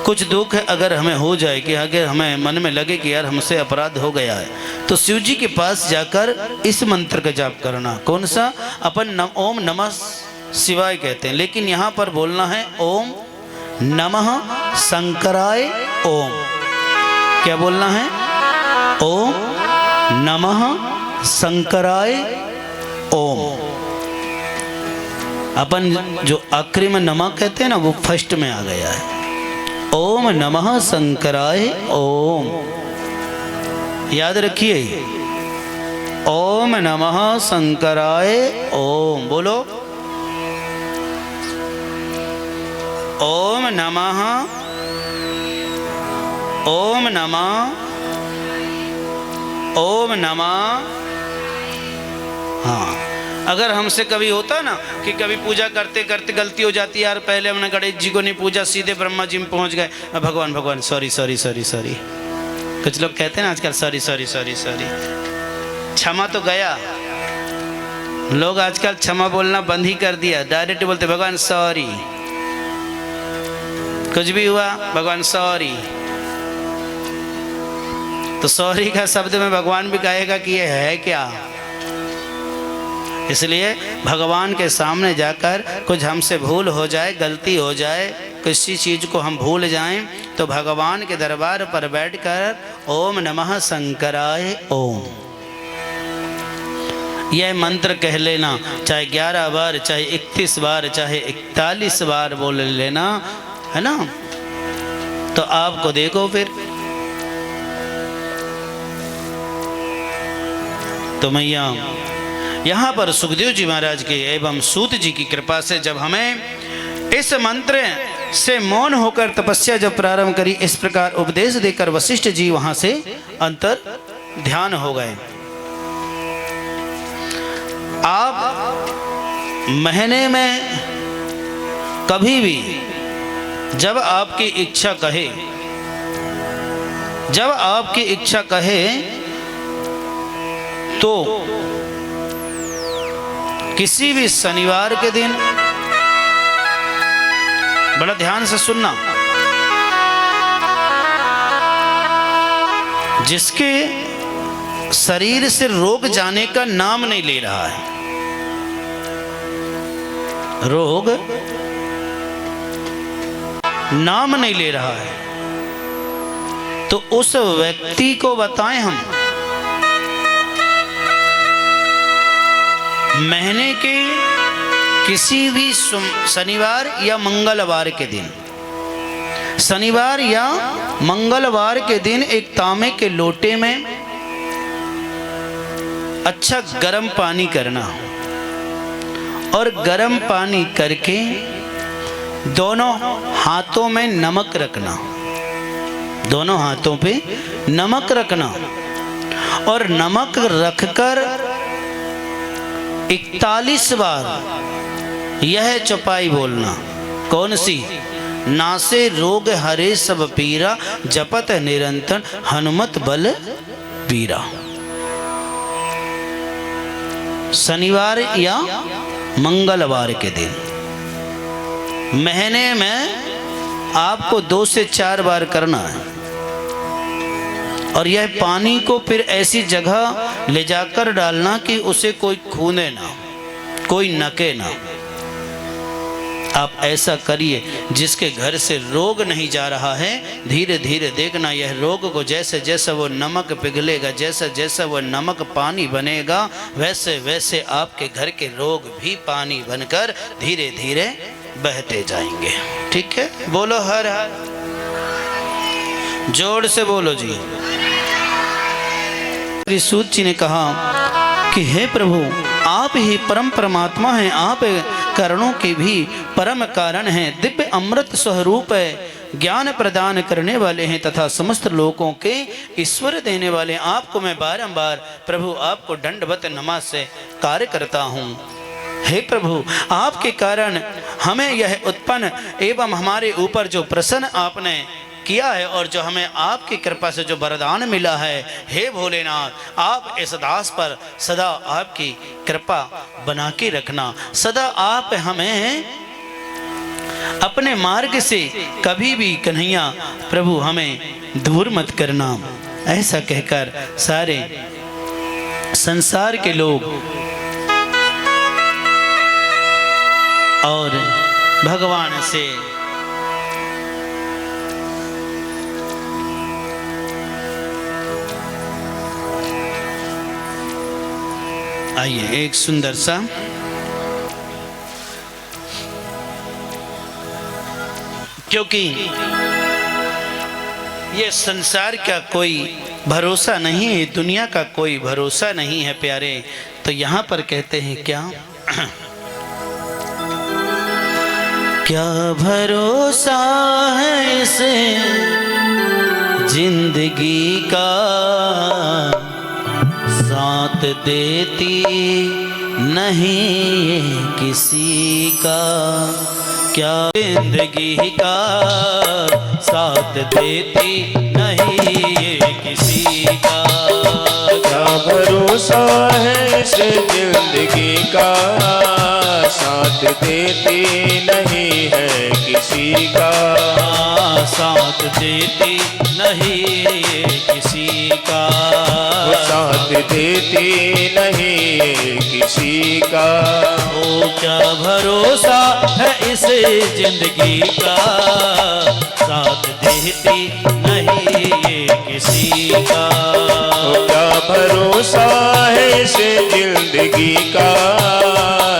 कुछ दुख है अगर हमें हो जाए, कि अगर हमें मन में लगे कि यार हमसे अपराध हो गया है, तो शिव जी के पास जाकर इस मंत्र का जाप करना। कौन सा? अपन ओम नमः शिवाय कहते हैं, लेकिन यहाँ पर बोलना है ओम नमः शंकराय ओम। क्या बोलना है? ओम नमः शंकराय ओम। अपन जो आखिरी में नमः कहते हैं ना, वो फर्स्ट में आ गया है। ओम नमः शंकराय ओम, याद रखिए, ओम नमः शंकराय ओम। बोलो ओम नमः, ओम नमः, ओम नमः। हाँ, अगर हमसे कभी होता ना कि कभी पूजा करते करते गलती हो जाती है, यार पहले हमने गणेश जी को नहीं पूजा, सीधे ब्रह्मा जी में पहुंच गए, भगवान भगवान सॉरी सॉरी सॉरी सॉरी। कुछ लोग कहते हैं ना आजकल सॉरी सॉरी सॉरी सॉरी। क्षमा तो गया, लोग आजकल क्षमा बोलना बंद ही कर दिया, डायरेक्ट बोलते भगवान सॉरी। कुछ भी हुआ भगवान सॉरी। तो सॉरी का शब्द में भगवान भी कहेगा कि ये है क्या। इसलिए भगवान के सामने जाकर कुछ हमसे भूल हो जाए, गलती हो जाए, किसी चीज़ को हम भूल जाएं, तो भगवान के दरबार पर बैठकर ओम नमः शंकराय ओम यह मंत्र कह लेना, चाहे 11 बार, चाहे 31 बार, चाहे 41 बार बोल लेना, है ना। तो आपको देखो फिर तो मैया यहाँ पर सुखदेव जी महाराज के एवं सूत जी की कृपा से जब हमें इस मंत्र से मौन होकर तपस्या जब प्रारंभ करी, इस प्रकार उपदेश देकर वशिष्ठ जी वहां से अंतर ध्यान हो गए। आप महीने में कभी भी जब आपकी इच्छा कहे जब आपकी इच्छा कहे तो किसी भी शनिवार के दिन, बड़ा ध्यान से सुनना, जिसके शरीर से रोग जाने का नाम नहीं ले रहा है, रोग नाम नहीं ले रहा है, तो उस व्यक्ति को बताएं हम महीने के किसी भी शनिवार या मंगलवार के दिन, शनिवार या मंगलवार के दिन एक तांबे के लोटे में अच्छा गर्म पानी करना और गर्म पानी करके दोनों हाथों में नमक रखना, दोनों हाथों पे नमक रखना और नमक रखकर 41 बार यह चौपाई बोलना। कौन सी? नासे रोग हरे सब पीरा, जपत निरंतर हनुमत बल पीरा। शनिवार या मंगलवार के दिन महीने में आपको 2 से 4 बार करना है और यह पानी को फिर ऐसी जगह ले जाकर डालना कि उसे कोई खूने ना, कोई नके ना। आप ऐसा करिए, जिसके घर से रोग नहीं जा रहा है, धीरे धीरे देखना यह रोग को जैसे जैसे वो नमक पिघलेगा, जैसे जैसे वो नमक पानी बनेगा, वैसे वैसे आपके घर के रोग भी पानी बनकर धीरे धीरे बहते जाएंगे। ठीक है, बोलो हर हर, जोर से बोलो जी। सूत जी ने कहा कि हे प्रभु, आप ही परम परमात्मा हैं, आप करणों के भी परम कारण हैं, दिव्य अमृत स्वरूप है, ज्ञान प्रदान करने वाले हैं तथा समस्त लोगों के ईश्वर देने वाले हैं। आपको मैं बारंबार प्रभु आपको दंडवत नमः से कार्य करता हूँ। हे प्रभु, आपके कारण हमें यह उत्पन्न एवं हमारे ऊपर जो प्रसन्न आपने किया है और जो हमें आपकी कृपा से जो वरदान मिला है, हे भोलेनाथ, आप इस दास पर सदा आपकी कृपा बना के रखना। सदा आप हमें अपने मार्ग से कभी भी कन्हैया प्रभु हमें दूर मत करना। ऐसा कहकर सारे संसार के लोग और भगवान से आइए एक सुंदर सा क्योंकि ये संसार का कोई भरोसा नहीं है, दुनिया का कोई भरोसा नहीं है प्यारे। तो यहाँ पर कहते हैं क्या क्या भरोसा है इस जिंदगी का, साथ देती नहीं किसी का। क्या जिंदगी का साथ देती नहीं किसी का। क्या भरोसा है इस जिंदगी का, साथ देती नहीं है किसी का। साथ देती नहीं किसी का, साथ देती नहीं किसी का। ओ क्या भरोसा है इस जिंदगी का, साथ देती नहीं किसी का। ओ क्या भरोसा है इस जिंदगी का,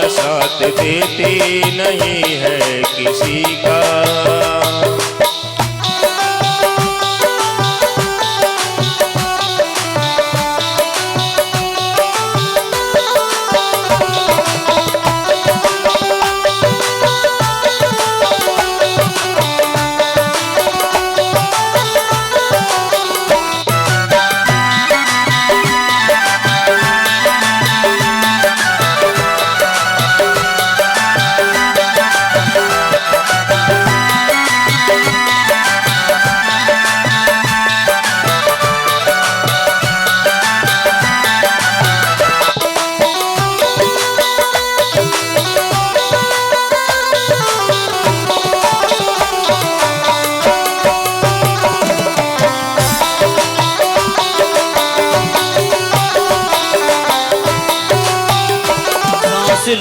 साथ देती नहीं है किसी का।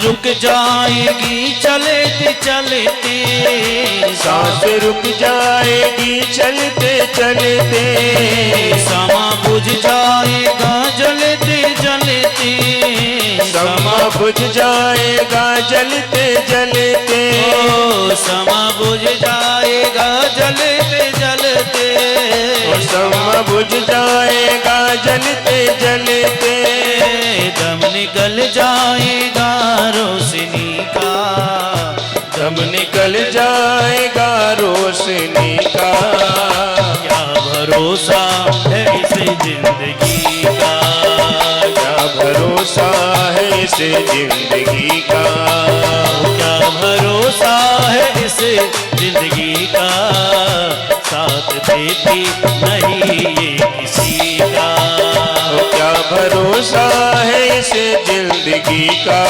रुक जाएगी चलते चलते, सांस रुक जाएगी चलते चलते, समा बुझ जाएगा जलते जलते, समा बुझ जाएगा जलते जलते, ओ समा बुझ जाएगा जलते जलते, समा बुझ जाएगा जलते जलते, दम निकल जाएगा रोशनी का, दम निकल जाएगा रोशनी का, क्या भरोसा है इस जिंदगी का, क्या भरोसा है इस जिंदगी का, क्या भरोसा है इस जिंदगी का, साथ देती नहीं ये किसी का, क्या भरोसा है इस जिंदगी का,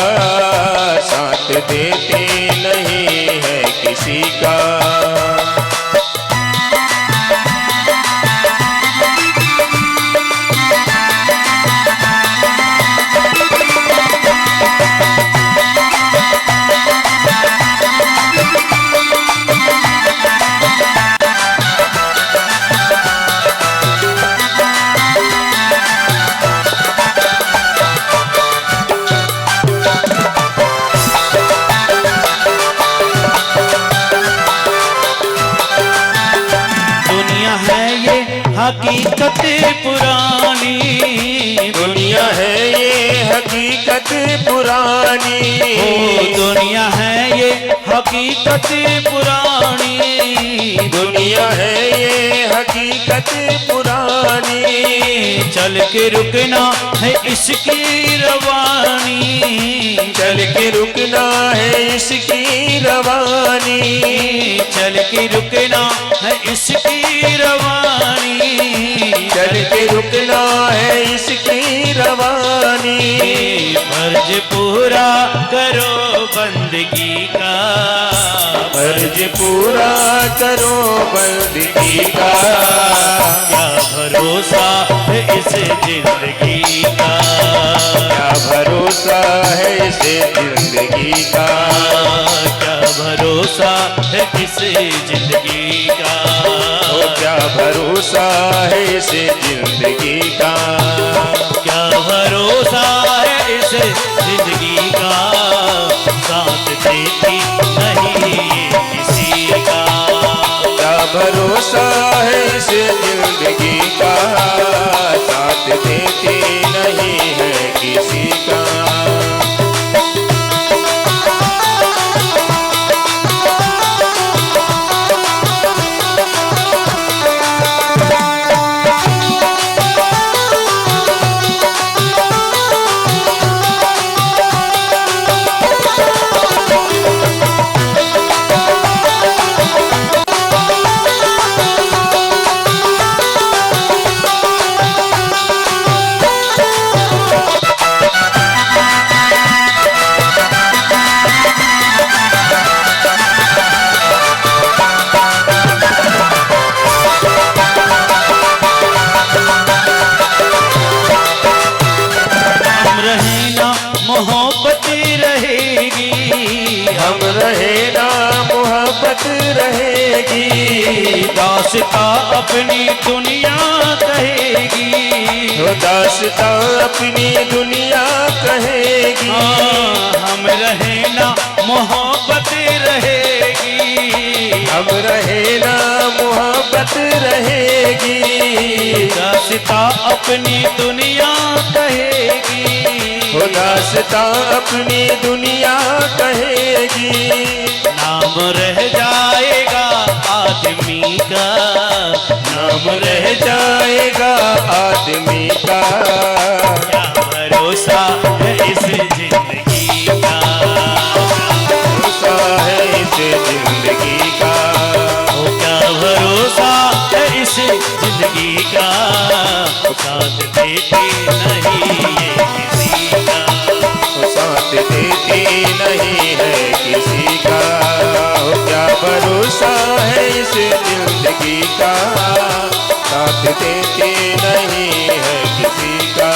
साथ देते नहीं है किसी का। हकीकत पुरानी, दुनिया है ये हकीकत पुरानी, ओ दुनिया है ये हकीकत पुरानी, दुनिया है ये हकीकत पुरानी, चल के रुकना है इसकी रवानी, चल के रुकना है इसकी रवानी, चल के रुकना है इसकी रवानी, चल के रुकना है इसकी रवानी, फर्ज पूरा करो बंदगी का, फर्ज पूरा करो बंदगी का, क्या भरोसा है इस जिंदगी का, क्या भरोसा है इस जिंदगी का, क्या भरोसा है इस जिंदगी का, क्या भरोसा है इस जिंदगी का, क्या भरोसा है इस जिंदगी का, साथ देती नहीं किसी का, क्या भरोसा है इस जिंदगी का, साथ देती नहीं है किसी का। मोहब्बत रहेगी, हम रहे ना मोहब्बत रहेगी, दास्ता अपनी दुनिया कहेगी, दास्ता अपनी दुनिया कहेगी, हम रहे ना मोहब्बत रहेगी, हम रहे ना मोहब्बत रहेगी, दास्ता अपनी दुनिया कहेगी, दास्ता अपनी दुनिया कहेगी, नाम रह जाएगा आदमी का, नाम रह जाएगा आदमी का, क्या भरोसा है इस जिंदगी का, भरोसा है इस जिंदगी का, क्या भरोसा है इस जिंदगी का, साथ देती नहीं ये किसी का, साथ देती नहीं है किसी का, क्या भरोसा है इस जिंदगी का, साथ देती नहीं है किसी का।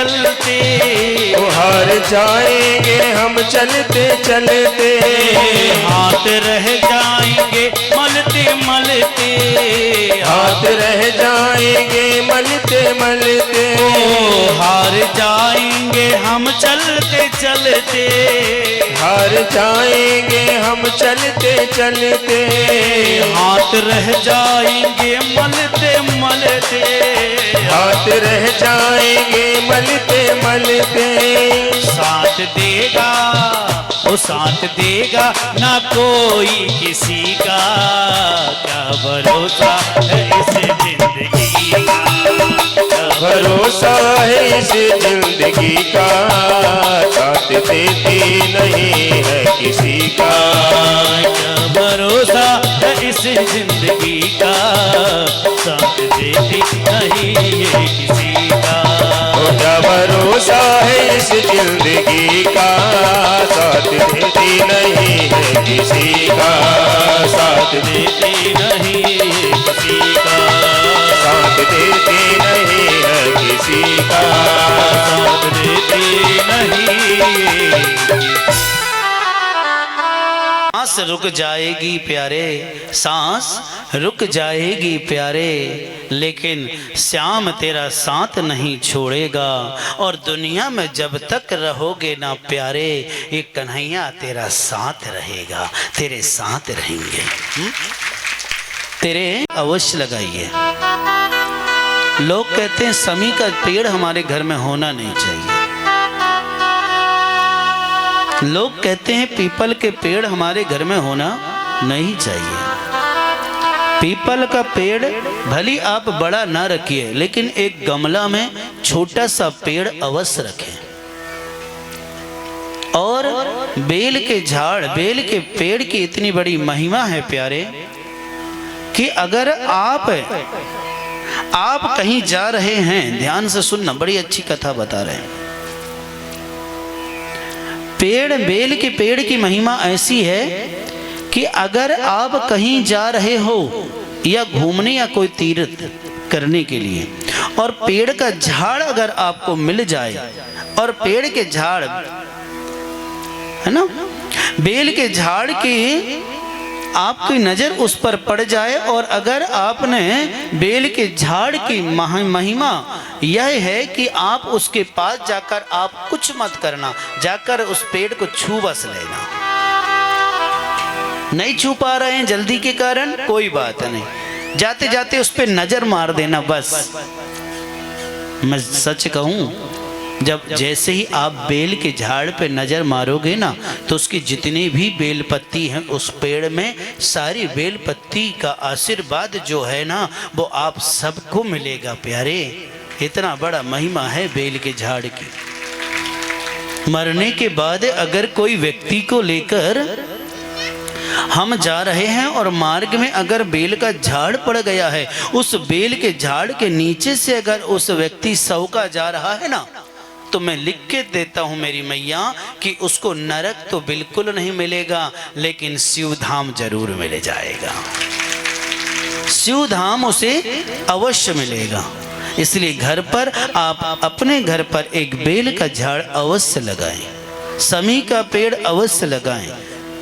चलते, हार जाएंगे हम चलते चलते, हाथ रह जाएंगे मलते मलते, हाथ रह जाएंगे मलते मलते, हार जाएंगे हम चलते चलते, हार जाएंगे हम चलते चलते, हाथ रह जाएंगे मलते मलते, हाथ रह जाएंगे मलते मलते, साथ देगा वो साथ देगा ना कोई किसी का, क्या भरोसा है इस जिंदगी का, क्या भरोसा है इस जिंदगी का, साथ देती नहीं है किसी का, क्या भरोसा है इस जिंदगी का, साथ देती नहीं है किसी का, क्या भरोसा है इस जिंदगी का, साथ देती नहीं है किसी का, साथ देती नहीं है किसी का, साथ देती नहीं है किसी का, साथ देती नहीं। सांस रुक जाएगी प्यारे, सांस रुक जाएगी प्यारे, लेकिन श्याम तेरा साथ नहीं छोड़ेगा, और दुनिया में जब तक रहोगे ना प्यारे, ये कन्हैया तेरा साथ रहेगा, तेरे साथ रहेंगे। तेरे अवश्य लगाइए। लोग कहते हैं समी का पेड़ हमारे घर में होना नहीं चाहिए, लोग कहते हैं पीपल के पेड़ हमारे घर में होना नहीं चाहिए। पीपल का पेड़ भली आप बड़ा ना रखिए, लेकिन एक गमला में छोटा सा पेड़ अवश्य रखें। और बेल के झाड़, बेल के पेड़ की इतनी बड़ी महिमा है प्यारे, कि अगर आप कहीं जा रहे हैं, ध्यान से सुनना, बड़ी अच्छी कथा बता रहे हैं। पेड़, बेल के पेड़ की महिमा ऐसी है कि अगर आप कहीं जा रहे हो या घूमने या कोई तीर्थ करने के लिए, और पेड़ का झाड़ अगर आपको मिल जाए, और पेड़ के झाड़ है ना, बेल के झाड़ की आपकी नजर उस पर पड़ जाए, और अगर आपने बेल के झाड़ की महिमा यह है कि आप उसके पास जाकर आप कुछ मत करना, जाकर उस पेड़ को छू बस लेना। नहीं छू पा रहे हैं जल्दी के कारण, कोई बात नहीं, जाते जाते उस पर नजर मार देना बस। मैं सच कहूं, जब जैसे ही आप बेल के झाड़ पे नजर मारोगे ना, तो उसकी जितनी भी बेल पत्ती हैं उस पेड़ में, सारी बेल पत्ती का आशीर्वाद जो है ना, वो आप सबको मिलेगा प्यारे। इतना बड़ा महिमा है बेल के झाड़ की। मरने के बाद अगर कोई व्यक्ति को लेकर हम जा रहे हैं और मार्ग में अगर बेल का झाड़ पड़ गया है, उस बेल के झाड़ के नीचे से अगर उस व्यक्ति सौ का जा रहा है ना, तो मैं लिख के देता हूं मेरी मैया कि उसको नरक तो बिल्कुल नहीं मिलेगा, लेकिन शिवधाम जरूर मिल जाएगा। शिवधाम उसे अवश्य मिलेगा। इसलिए घर पर आप अपने घर पर एक बेल का झाड़ अवश्य लगाएं, समी का पेड़ अवश्य लगाएं।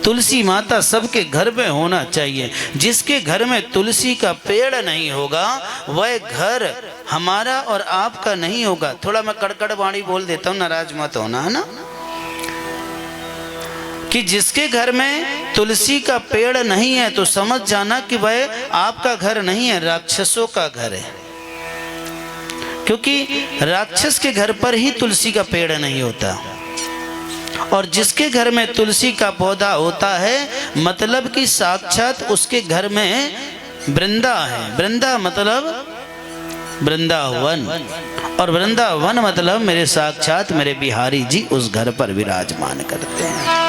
तुलसी माता सबके घर में होना चाहिए। जिसके घर में तुलसी का पेड़ नहीं होगा वह घर हमारा और आपका नहीं होगा। थोड़ा मैं कड़कड़ वाणी बोल देता हूँ, नाराज मत होना, है ना। कि जिसके घर में तुलसी का पेड़ नहीं है तो समझ जाना कि वह आपका घर नहीं है, राक्षसों का घर है। क्योंकि राक्षस के घर पर ही तुलसी का पेड़ नहीं होता, और जिसके घर में तुलसी का पौधा होता है मतलब कि साक्षात उसके घर में वृंदा है। वृंदा मतलब वृंदावन, और वृंदावन मतलब मेरे साक्षात मेरे बिहारी जी उस घर पर विराजमान करते हैं।